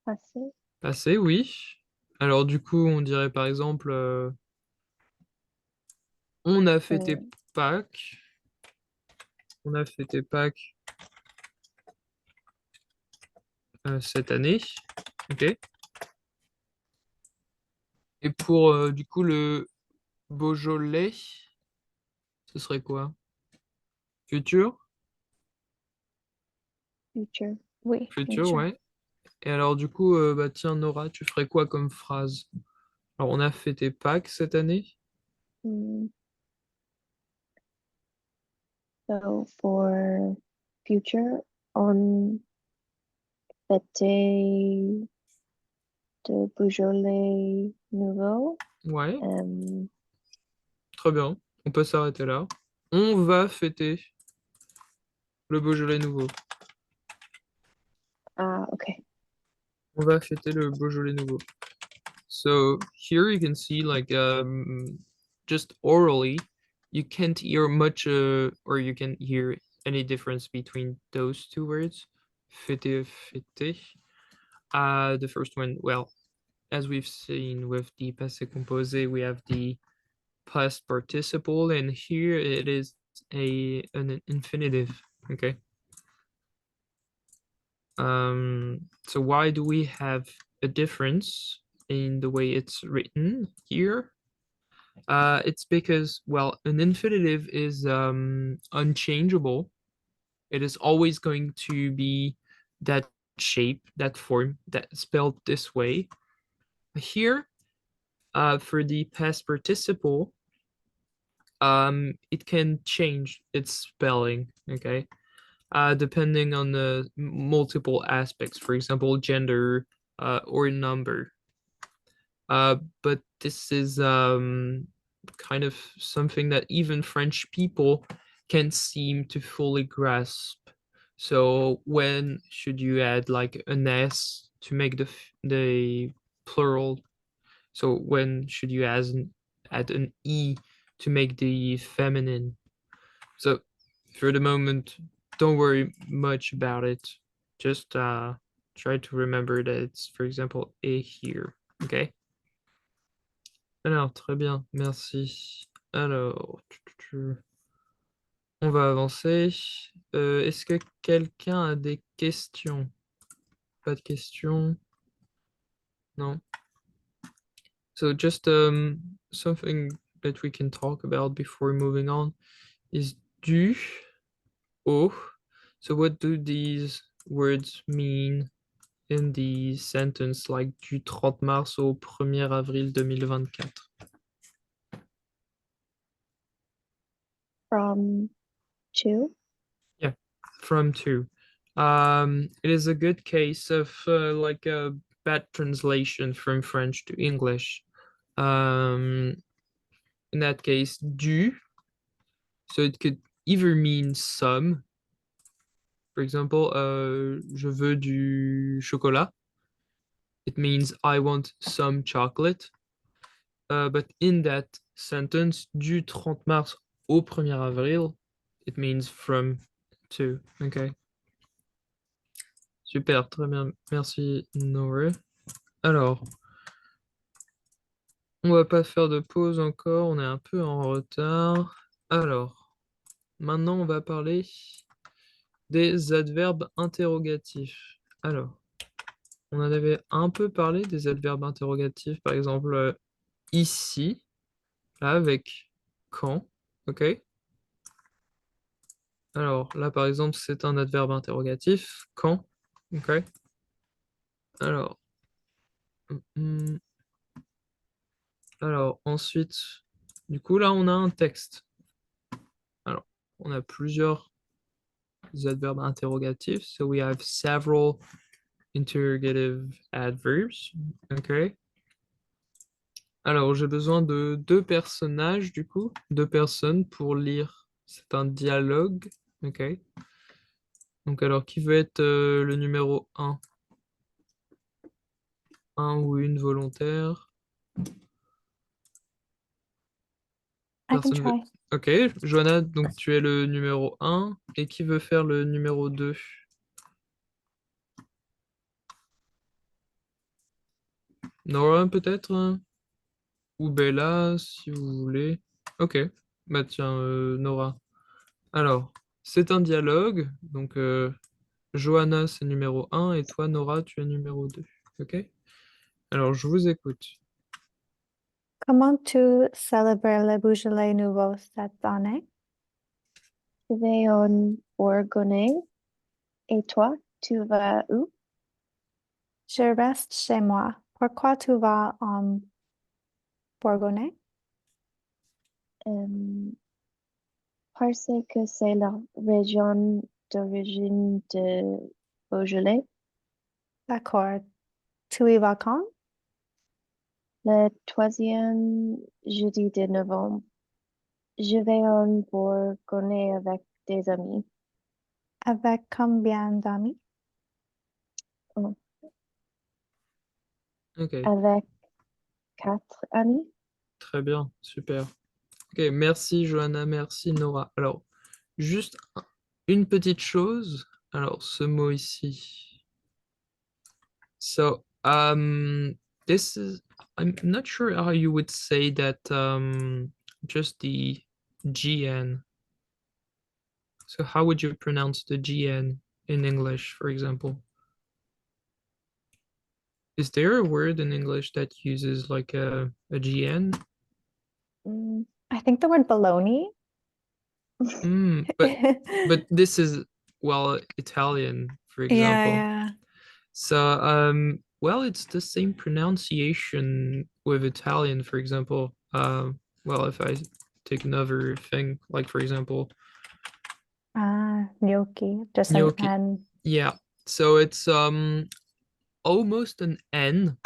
Passé. Passé, oui. Alors du coup, on dirait par exemple, on a fêté Pâques. On a fêté Pâques cette année. Ok. Et pour du coup le Beaujolais, ce serait quoi? Futur? Future. Oui, Futur, future. ouais. Et alors, du coup, bah, tiens, Nora, tu ferais quoi comme phrase? Alors, on a fêté Pâques cette année. Mm, So for future, on fêtait de Beaujolais Nouveau. Ouais, Um, très bien. On peut s'arrêter là. On va fêter le Beaujolais nouveau. okay. On va fêter le Beaujolais nouveau. So here you can see like just orally, you can't hear much or you can't hear any difference between those two words. Fêter, fêter. The first one, well, as we've seen with the passé composé, we have the past participle, and here it is an infinitive. Okay. So why do we have a difference in the way it's written here? It's because, well, an infinitive is unchangeable. It is always going to be that shape, that form, that spelled this way. Here, for the past participle, it can change its spelling, okay? Depending on the multiple aspects, for example, gender or number. But this is kind of something that even French people can't seem to fully grasp. So when should you add like an S to make the plural? So when should you add an E to make the feminine? So for the moment, don't worry much about it. Just try to remember that it's, for example, a here. Okay? Alors, très bien, merci. Alors, on va avancer. Est-ce que quelqu'un a des questions? Pas de questions? Non? So just something that we can talk about before moving on is du, au. So what do these words mean in the sentence like du 30 mars au 1er avril 2024? From two. Yeah, from to. It is a good case of like a bad translation from French to English. In that case, du, so it could either mean some. For example, je veux du chocolat. It means I want some chocolate. But in that sentence, du 30 mars au 1er avril, it means from to. Okay. Super, très bien. Merci, Nora. Alors, on va pas faire de pause encore, on est un peu en retard. Alors, maintenant, on va parler des adverbes interrogatifs. Alors, on en avait un peu parlé des adverbes interrogatifs, par exemple, ici, là, avec quand, ok? Alors, là, par exemple, c'est un adverbe interrogatif, quand, ok? Alors, hum, alors, ensuite, du coup, là, on a un texte. Alors, on a plusieurs adverbes interrogatifs. So we have several interrogative adverbs. Ok. Alors, j'ai besoin de deux personnages, du coup, deux personnes pour lire. C'est un dialogue. Ok. Donc, alors, qui veut être le numéro un ou une volontaire? I can Personne veut. try. Ok, Joanna, donc tu es le numéro 1. Et qui veut faire le numéro 2? Nora, peut-être? Hein? Ou Bella, si vous voulez. Ok, bah tiens, Nora. Alors, c'est un dialogue. Donc, Johanna, c'est numéro 1 et toi, Nora, tu es numéro 2. Ok? Alors, je vous écoute. Comment tu célèbres le Beaujolais nouveau cette année? Je vais en Bourgogne. Et toi, tu vas où? Je reste chez moi. Pourquoi tu vas en Bourgogne? Euh, Parce que c'est la région d'origine de Beaujolais. D'accord. Tu y vas quand? Le troisième jeudi de novembre. Je vais en Bourgogne avec des amis. Avec combien d'amis? Oh, Ok, avec 4 amis. très bien, super. Ok, merci Johanna, merci Nora. Alors, juste une petite chose. Alors, ce mot ici. So, this is, I'm not sure how you would say that, just the GN. So how would you pronounce the GN in English, for example? Is there a word in English that uses like a GN? Mm, I think the word baloney. But this is, well, Italian, for Yeah, example. yeah. So well, it's the same pronunciation with Italian, for example. Well, if I take another thing, like for example, Ah, gnocchi. Just an gnocchi. N. Yeah. So it's almost an N.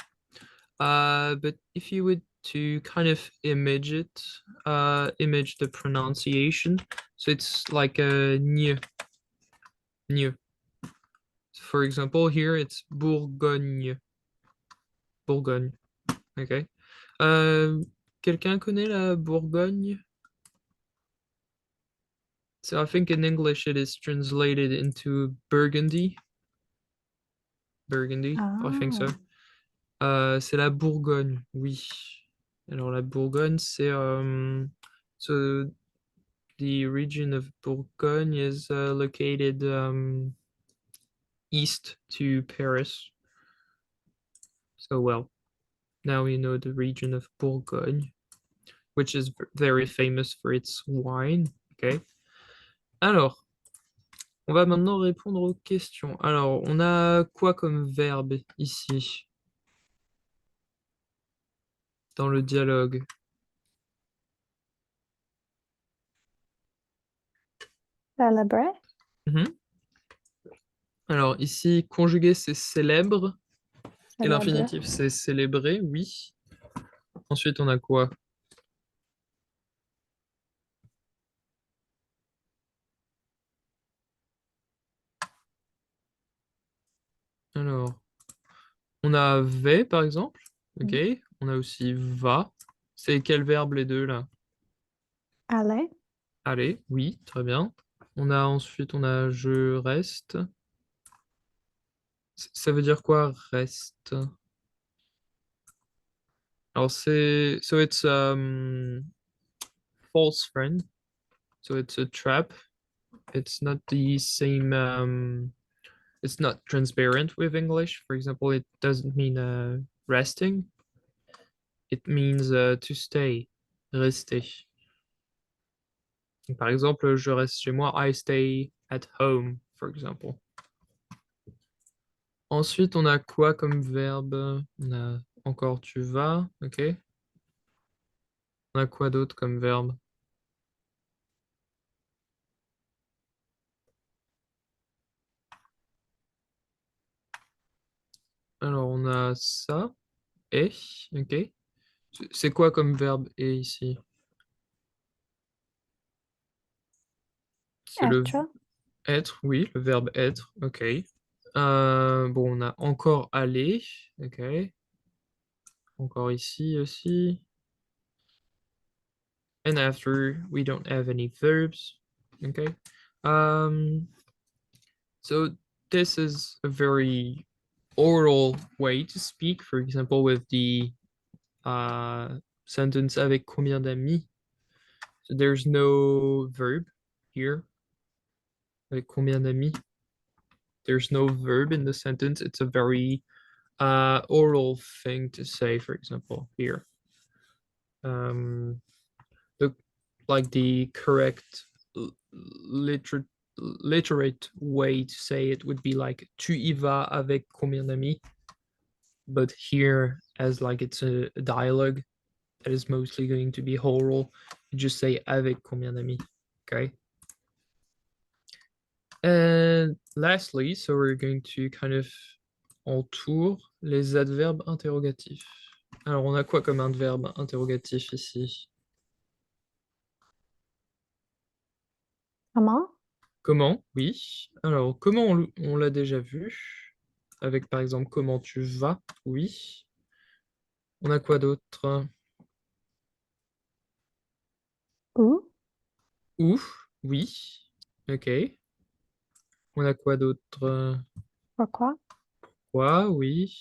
But if you would to kind of image it, image the pronunciation, so it's like a new. For example, here it's Bourgogne. Bourgogne. Okay. Quelqu'un connaît la Bourgogne? So I think in English it is translated into Burgundy. Burgundy, I think so. C'est la Bourgogne, oui. Alors la Bourgogne, c'est so the region of Bourgogne is located east to Paris. So well, now we know the region of Bourgogne, which is very famous for its wine. Okay. Alors, on va maintenant répondre aux questions. Alors, on a quoi comme verbe ici dans le dialogue? Célébrer. Mhm. Alors, ici, conjugué, c'est célèbre. Et Célèbre. l'infinitif, c'est célébrer, oui. Ensuite, on a quoi? Alors, on a avait, par exemple. Ok. On a aussi va. C'est quel verbe les deux là? Aller. Allez, oui, très bien. On a ensuite, on a je reste. Ça veut dire quoi, reste? Alors, c'est. So it's false friend. So it's a trap. It's not the same. It's not transparent with English. For example, it doesn't mean resting. It means to stay. Rester. Par exemple, je reste chez moi. I stay at home, for example. Ensuite, on a quoi comme verbe? On a encore tu vas, ok. On a quoi d'autre comme verbe? Alors, on a ça, et, ok. C'est quoi comme verbe et ici? C'est le Être. être, oui, le verbe être, ok. Bon, on a encore aller, ok. Encore ici aussi. And after, we don't have any verbs, okay. So this is a very oral way to speak, for example, with the sentence avec combien d'amis? So there's no verb here. Avec combien d'amis? There's no verb in the sentence. It's a very oral thing to say, for example, here. The like the correct literate way to say it would be like tu y vas avec combien d'amis? but here, as like it's a dialogue that is mostly going to be oral, you just say avec combien d'amis, okay? And lastly, so we're going to kind of entoure les adverbes interrogatifs. Alors, on a quoi comme adverbe interrogatif ici? Comment? Comment? Oui. Alors, comment on l'a déjà vu? Avec par exemple, comment tu vas? Oui. On a quoi d'autre? Où? Où? Oui. Ok. On a quoi d'autre? Pourquoi? Quoi? Oui.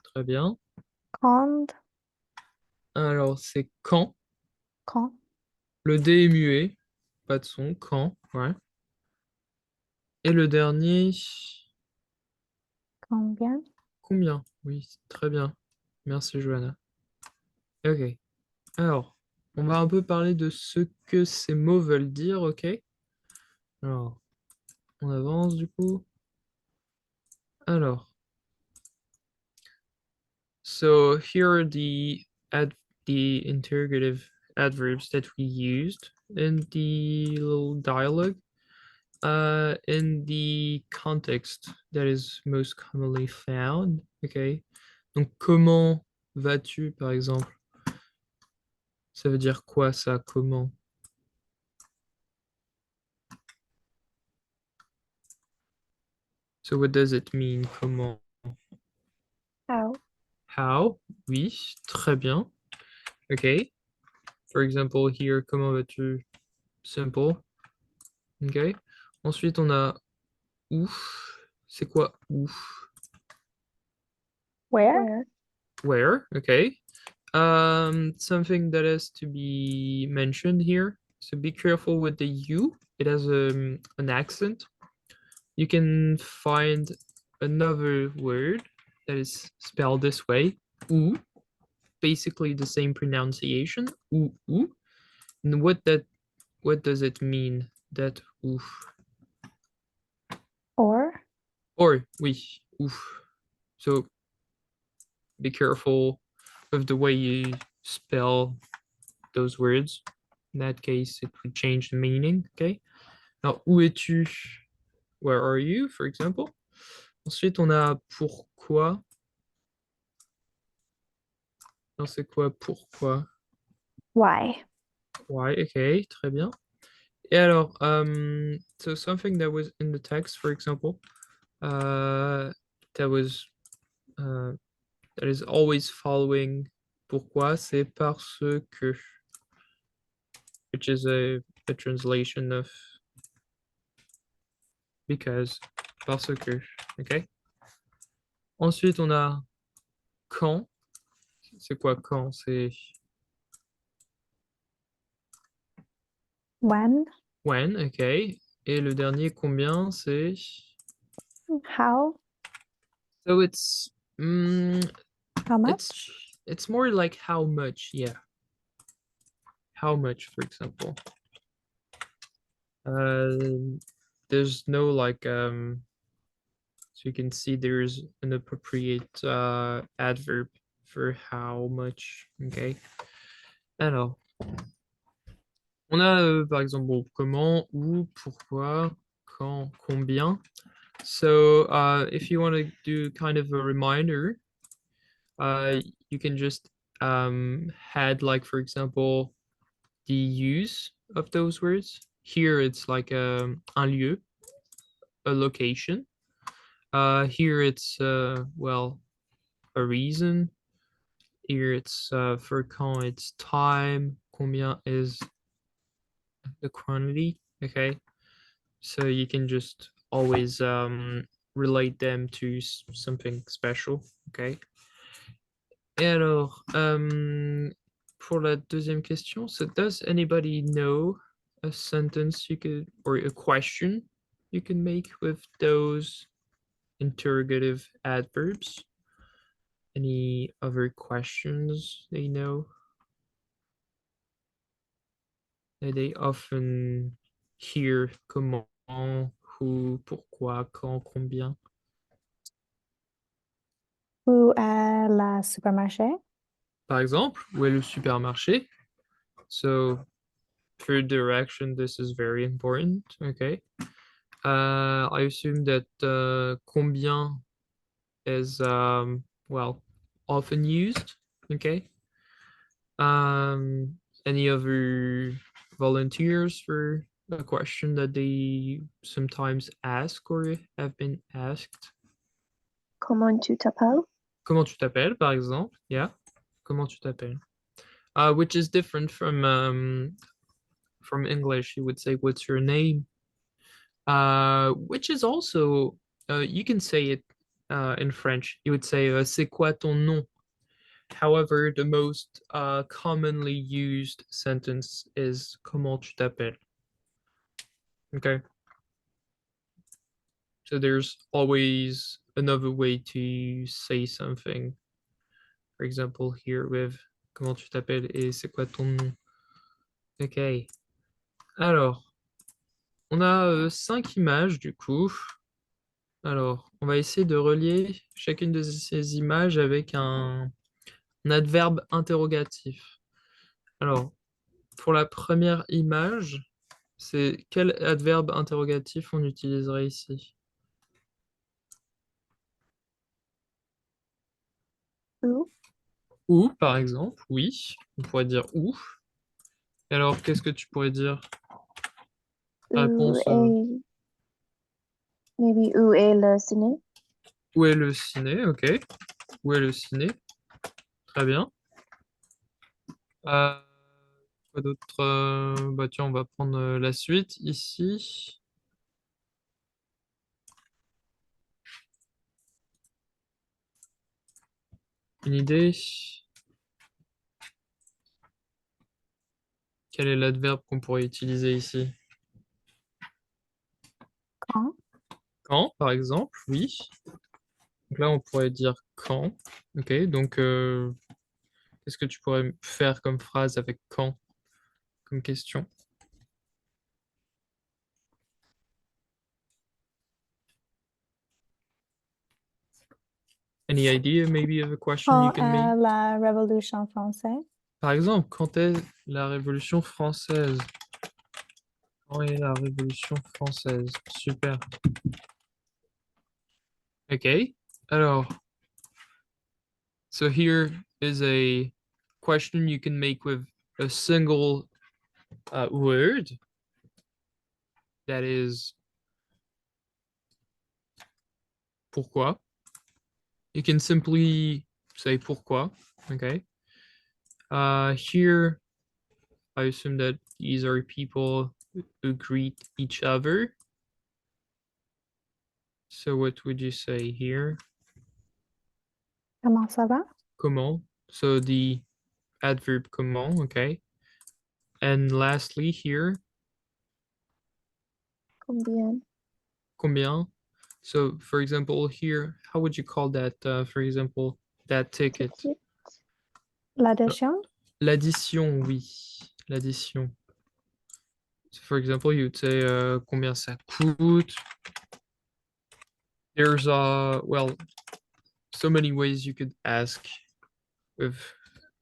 Très bien. Quand? Alors, c'est quand. Quand? Le D est muet. Pas de son. Quand. Ouais. Et le dernier, Combien? combien? Oui, très bien. Merci, Johanna. Ok. Alors, on va un peu parler de ce que ces mots veulent dire, ok? Alors, on avance du coup. Alors, so here are the interrogative adverbs that we used in the little dialogue in the context that is most commonly found. Okay. Donc, comment vas-tu, par exemple? Ça veut dire quoi ça, comment? So what does it mean, comment? How? How? Oui, très bien. Okay. For example, here, comment vas-tu? Simple. Ok. Ensuite, on a où. C'est quoi où? Where? Where? Where? Okay. Something that has to be mentioned here. So be careful with the U. It has an accent. You can find another word that is spelled this way. Ou. Basically the same pronunciation. Ou. And what does it mean? That ou. Or? Or oui. Ou. So be careful with the way you spell those words. In that case, it would change the meaning, okay? Alors, où es-tu? Where are you, for example? Ensuite, on a pourquoi. Alors, c'est quoi pourquoi? Why? Why, okay, très bien. Et alors, so something that was in the text, for example, that was that is always following pourquoi, c'est parce que, which is a translation of because, parce que, ok? Ensuite, on a quand. C'est quoi quand? C'est When? when, ok. Et le dernier, combien? C'est How? so it's How it's much? it's more like how much, yeah. How much, for example. There's no like so you can see there's an appropriate adverb for how much, okay. Alors, on a par exemple bon, comment, où, pourquoi, quand, combien. So if you want to do kind of a reminder, you can just add like for example the use of those words. Here it's like un lieu, a location. Here it's well a reason. Here it's for quand it's time. Combien is the quantity. Okay, so you can just always relate them to something special. Okay. Et alors, pour la deuxième question, so does anybody know a sentence you could, or a question you can make with those interrogative adverbs? Any other questions they know? That they often hear comment, who, pourquoi, quand, combien. Où est la supermarché? Par exemple, où est le supermarché? So for direction, this is very important. Okay. I assume that combien is well often used. Okay. Any other volunteers for a question that they sometimes ask or have been asked? Comment tu t'appelles? Comment tu t'appelles, par exemple? Yeah. Comment tu t'appelles? Which is different from English. You would say, "What's your name?" Which is also you can say it in French. You would say, "C'est quoi ton nom?" However, the most commonly used sentence is "Comment tu t'appelles?" Okay. So there's always another way to say something. For example, here with "Comment tu t'appelles?" et "C'est quoi ton nom?" Okay. Alors, on a 5 images du coup. Alors, on va essayer de relier chacune de ces images avec un adverbe interrogatif. Alors, pour la première image, c'est quel adverbe interrogatif on utiliserait ici? Où? Où, par exemple, oui, on pourrait dire où. Et alors, qu'est-ce que tu pourrais dire? La Où réponse, est, maybe où est le ciné? où est le ciné? Ok. Où est le ciné? Très bien. Euh, quoi d'autre? Bah tiens, on va prendre la suite ici. Une idée? Quel est l'adverbe qu'on pourrait utiliser ici? Quand? Quand, par exemple, oui. Donc là, on pourrait dire quand. Ok, donc qu'est-ce que tu pourrais faire comme phrase avec quand, comme question? Any idea maybe of a question you Quand can make? est la Révolution française? Par exemple, quand est la Révolution française? Quand est la Révolution française? Super. Ok. Alors, so here is a question you can make with a single word. That is pourquoi. You can simply say pourquoi. Okay. Here, I assume that these are people who greet each other. So what would you say here? Comment ça va? Comment? So the adverb comment, okay. And lastly here, Combien? combien? So for example here, how would you call that, for example, that ticket? Ticket? L'addition? L'addition, oui. L'addition. So for example, you would say combien ça coûte. There's well, so many ways you could ask with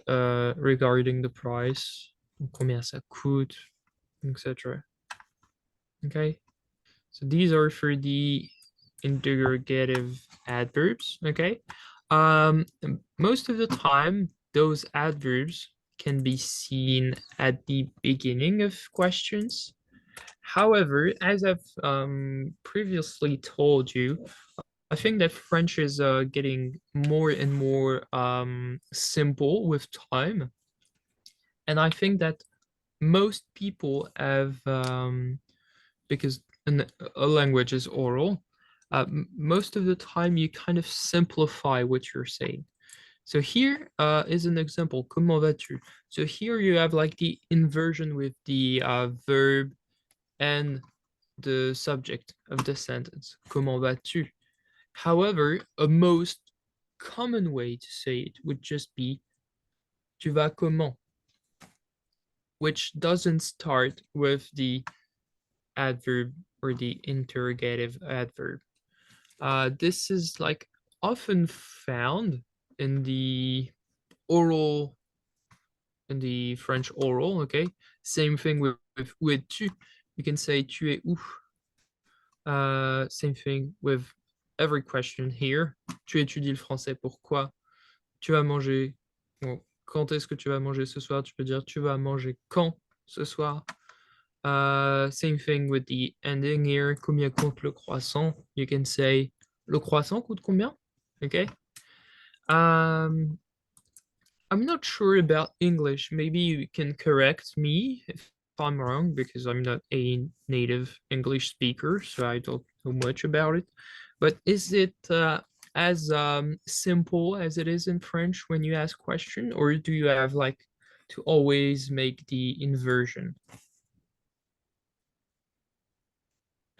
regarding the price, combien ça coûte, etc. Okay, so these are for the interrogative adverbs. Okay, most of the time those adverbs can be seen at the beginning of questions. However, as I've previously told you, I think that French is getting more and more simple with time. And I think that most people have, because a language is oral, most of the time you kind of simplify what you're saying. So here is an example, comment vas-tu? So here you have like the inversion with the verb and the subject of the sentence, comment vas-tu? However, a most common way to say it would just be tu vas comment, which doesn't start with the adverb or the interrogative adverb. This is like often found in the oral, in the French oral, okay? Same thing with où es-tu? You can say tu es où? Same thing with every question here. Tu étudies le français, pourquoi? Tu vas manger. Bon, quand est-ce que tu vas manger ce soir? Tu peux dire tu vas manger quand ce soir? Same thing with the ending here. Combien coûte le croissant? You can say le croissant coûte combien? Okay. I'm not sure about English. Maybe you can correct me if I'm wrong, because I'm not a native English speaker, so I don't know much about it. But is it as simple as it is in French when you ask question, or do you have like to always make the inversion?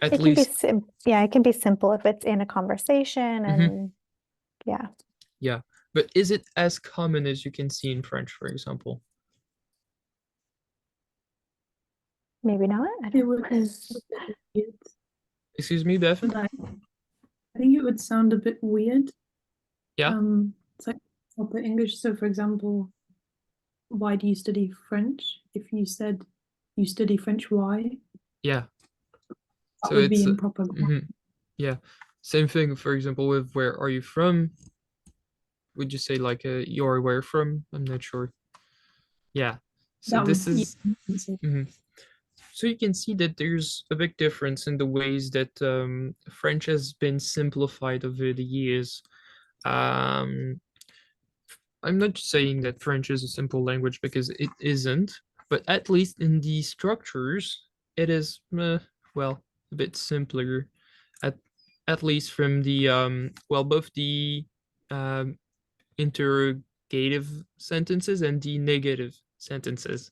At It can be least, yeah, it can be simple if it's in a conversation and yeah. yeah. But is it as common as you can see in French, for example? Maybe not. I It don't would know. sound a bit weird. Excuse me, Bethan? Like, I think it would sound a bit weird. Yeah. It's like proper English. So, for example, why do you study French? If you said you study French, why? Yeah. That So would be it's improper grammar. yeah. Same thing, for example, with where are you from? Would you say like you're where from? I'm not sure. Yeah. So That this would, is mhm. So you can see that there's a big difference in the ways that French has been simplified over the years. Um, I'm not saying that French is a simple language, because it isn't, but at least in the structures, it is, well, a bit simpler, at at least from the well, both the um, interrogative sentences and the negative sentences.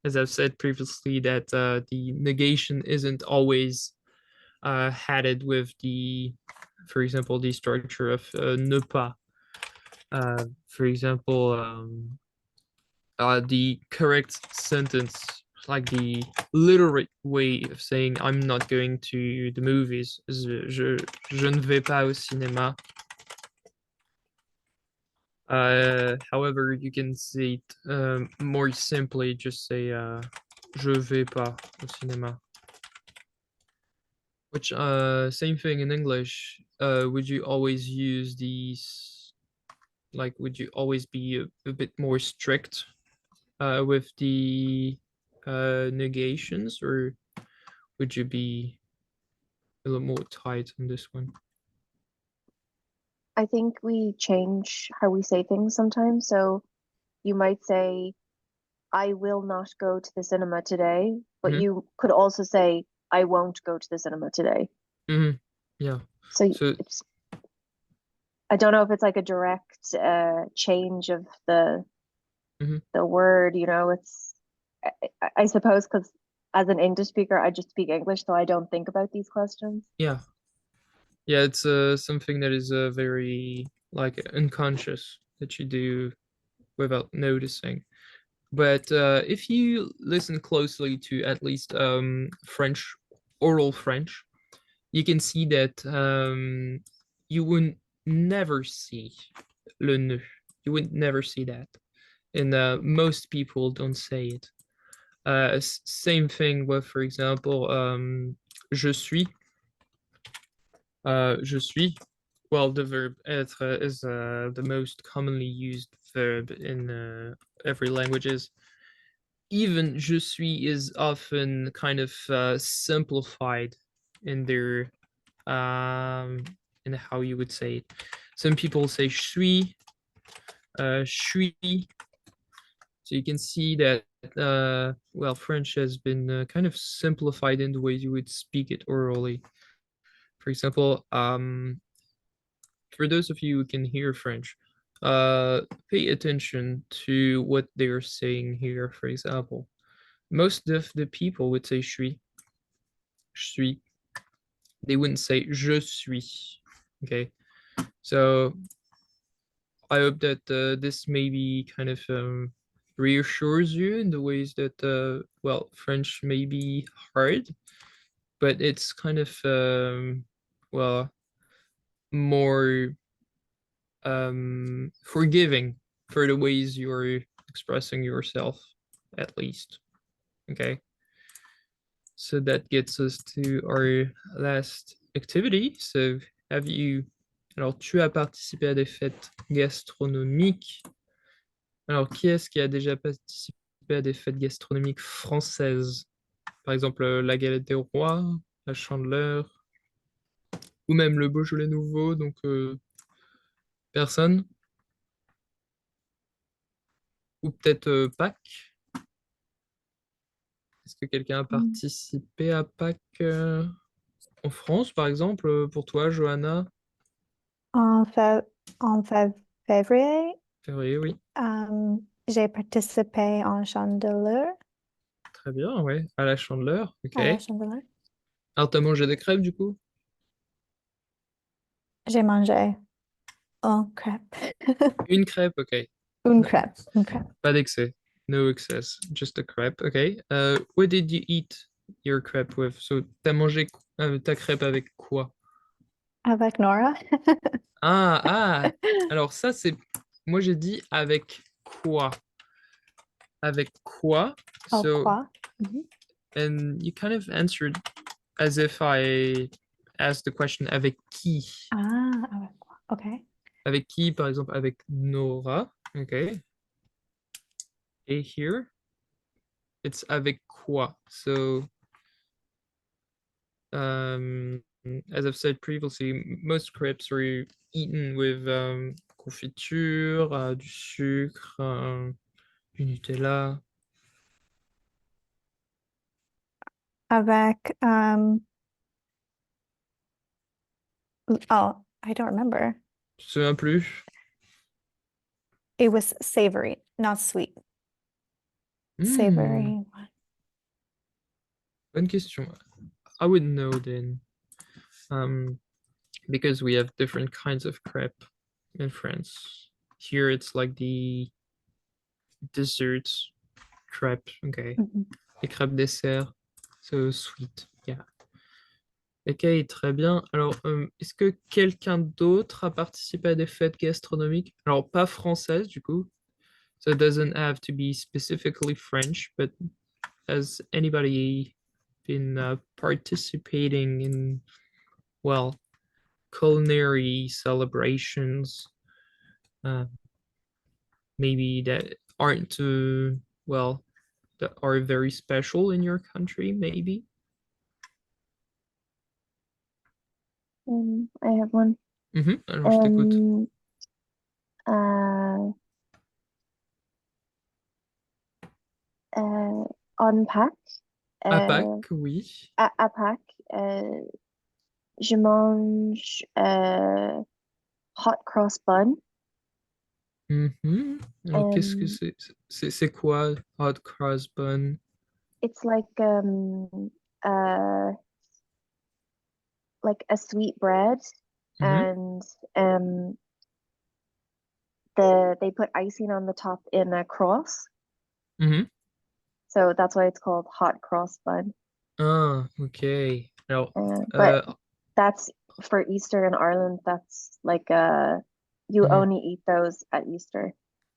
As I've said previously, that the negation isn't always headed with the, for example, the structure of ne pas. For example, the correct sentence, like the literate way of saying I'm not going to the movies, is je ne vais pas au cinéma. However, you can say it more simply, just say je vais pas au cinéma. Which same thing in English. Would you always use these, like would you always be a bit more strict with the negations, or would you be a little more tight on this one? I think we change how we say things sometimes. So you might say, I will not go to the cinema today, but Mhm. you could also say, I won't go to the cinema today. Yeah. So So it's, I don't know if it's like a direct change of the word, you know, it's, I suppose because as an English speaker, I just speak English, so I don't think about these questions. yeah, yeah, it's something that is very like unconscious that you do without noticing. But if you listen closely to at least French, oral French, you can see that you would never see le ne. You would never see that. And most people don't say it. Same thing with, for example, je suis. Je suis. Well, the verb être is the most commonly used verb in every languages. Even je suis is often kind of simplified in their in how you would say it. Some people say suis, suis. So you can see that well, French has been kind of simplified in the way you would speak it orally. For example, for those of you who can hear French, pay attention to what they're saying here. For example, most of the people would say suis. They wouldn't say je suis. Okay, so I hope that this maybe kind of reassures you in the ways that well, French may be hard, but it's kind of well, more forgiving for the ways you're expressing yourself, at least. Okay. So that gets us to our last activity. So have you... Alors, tu as participé à des fêtes gastronomiques. Alors, qui est-ce qui a déjà participé à des fêtes gastronomiques françaises? Par exemple, la galette des rois, la chandeleur, ou même le Beaujolais nouveau, donc personne? Ou peut-être Pâques? Est-ce que quelqu'un a participé à Pâques en France, par exemple, pour toi, Johanna? En, février, Février, oui. j'ai participé en chandeleur. Très bien, ouais. À la chandeleur, ok. À la chandeleur. Alors, t'as mangé des crêpes, du coup? J'ai mangé une crêpe. Une crêpe, ok. Une crêpe. Une crêpe. Pas d'excès. No excess. Just a crepe, ok. What did you eat your crepe with? So, t'as mangé ta crêpe avec quoi? Avec Nora. Ah, alors ça, c'est... Moi, j'ai dit avec quoi? Avec quoi? Au So, quoi? and you kind of answered as if I asked the question avec qui? Ah, avec quoi? OK. Avec qui, par exemple, avec Nora, ok. Et here, it's avec quoi? So, as I've said previously, most crepes are eaten with confiture, du sucre, du Nutella. Avec, oh, I don't remember. Tu te souviens plus? It was savory, not sweet. Savory. Bonne question. I wouldn't know then. Because we have different kinds of crepe in France. Here it's like the desserts crepe, okay. Les crêpes dessert, so sweet, yeah. Ok, très bien. Alors, est-ce que quelqu'un d'autre a participé à des fêtes gastronomiques? Alors, pas françaises, du coup. So it doesn't have to be specifically French, but has anybody been participating in, well, culinary celebrations, maybe that aren't, well, that are very special in your country, maybe? I have one. Alors, je t'écoute. On Pâques. À Pâques, oui. À Pâques, je mange hot cross bun. Alors, qu'est-ce que c'est? C'est quoi hot cross bun? It's like a sweet bread, and they put icing on the top in a cross. So that's why it's called hot cross bun. Ah, ok. Alors, but that's for Easter in Ireland. That's like you only eat those at Easter.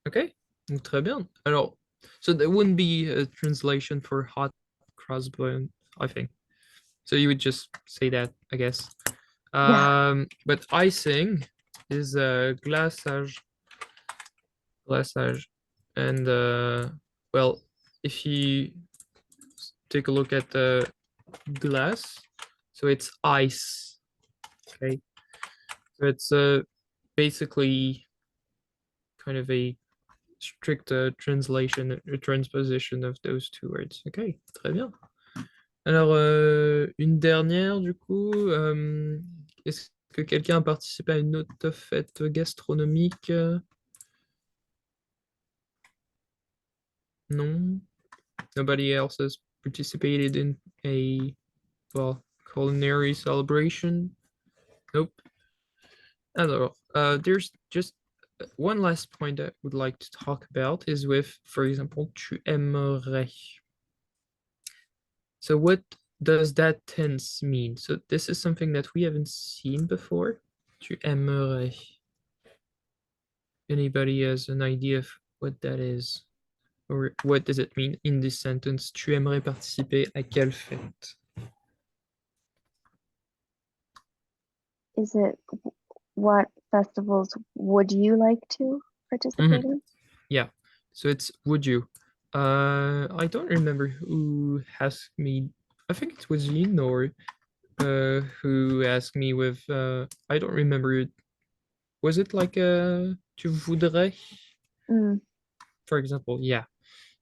ok, donc très bien. Alors, so there wouldn't be a translation for hot cross bun, I think. So you would just say that, I guess. Yeah. But icing is glaçage. Glaçage. And, well, if you take a look at the glass, so it's ice. Okay. So it's basically kind of a strict translation, a transposition of those two words. Ok, très bien. Alors, une dernière, du coup, est-ce que quelqu'un a participé à une autre fête gastronomique? Non? Nobody else has participated in a, well, culinary celebration? Nope. Alors, there's just one last point I would like to talk about is with, for example, tu aimerais. So what does that tense mean? So this is something that we haven't seen before. Tu aimerais. anybody has an idea of what that is? Or what does it mean in this sentence? Tu aimerais participer à quelle fête? Is it what festivals would you like to participate in? Yeah, so it's would you? I don't remember who asked me. I think it was Yin or who asked me with I don't remember it. Was it like tu voudrais? For example, yeah.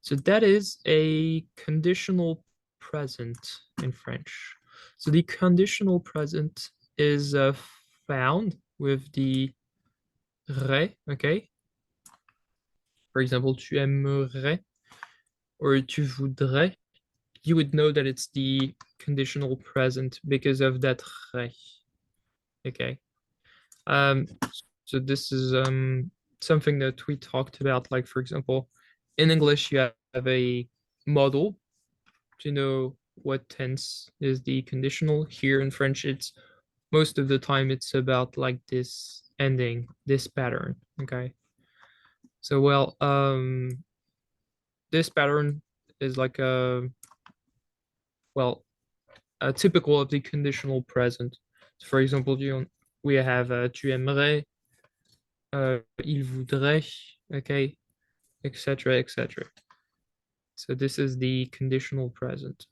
So that is a conditional present in French. So the conditional present is found with the rais, okay? For example, tu aimerais or tu voudrais. You would know that it's the conditional present because of that rais, okay? So this is something that we talked about, like for example, in English you have a model to know what tense is the conditional. Here in French, it's most of the time it's about like this ending, this pattern, okay? So well, this pattern is like well, typical of the conditional present. So for example, we have tu aimerais, il voudrait, okay, etc., etc. So this is the conditional present.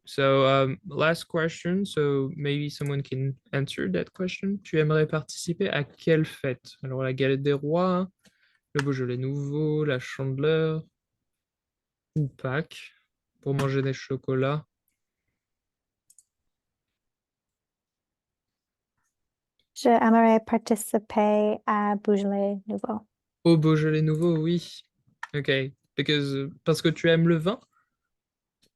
So last question, so maybe someone can answer that question. Tu aimerais participer à quelle fête? Alors la galette des rois, le Beaujolais nouveau, la Chandeleur ou Pâques pour manger des chocolats. J'aimerais participer à Beaujolais Nouveau. Au Beaujolais nouveau, oui. Ok, parce que tu aimes le vin?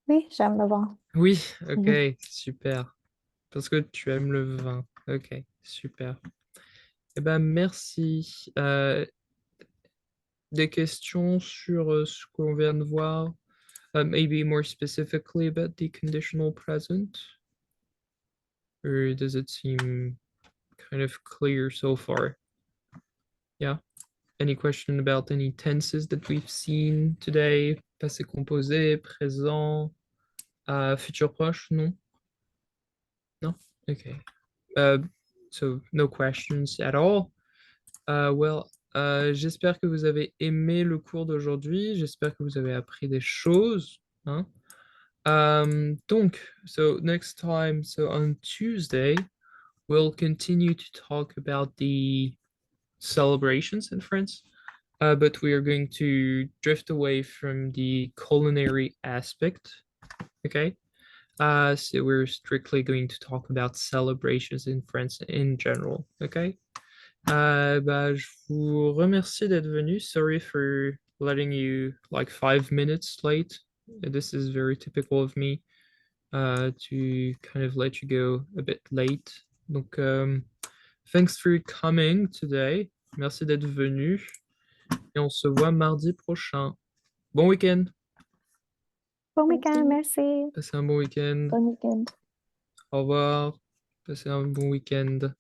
Oui, j'aime le vin. Oui, ok, super. Parce que tu aimes le vin. Ok, super. Eh ben, merci. Des questions sur ce qu'on vient de voir? Maybe more specifically about the conditional present? Or does it seem kind of clear so far? Yeah. Any question about any tenses that we've seen today? Passé composé, présent, futur proche? Non? No? Okay. So no questions at all. Well, j'espère que vous avez aimé le cours d'aujourd'hui. J'espère que vous avez appris des choses. Hein? Donc, so next time, so on Tuesday, we'll continue to talk about the celebrations in France, but we are going to drift away from the culinary aspect, okay? So we're strictly going to talk about celebrations in France in general, okay? Bah, je vous remercie d'être venu. Sorry for letting you like 5 minutes late. This is very typical of me to kind of let you go a bit late. Donc, thanks for coming today. Merci d'être venu. Et on se voit mardi prochain. Bon week-end. Bon Thank week-end, you. merci. Passez un bon week-end. Bon weekend. Au revoir. Passez un bon week-end.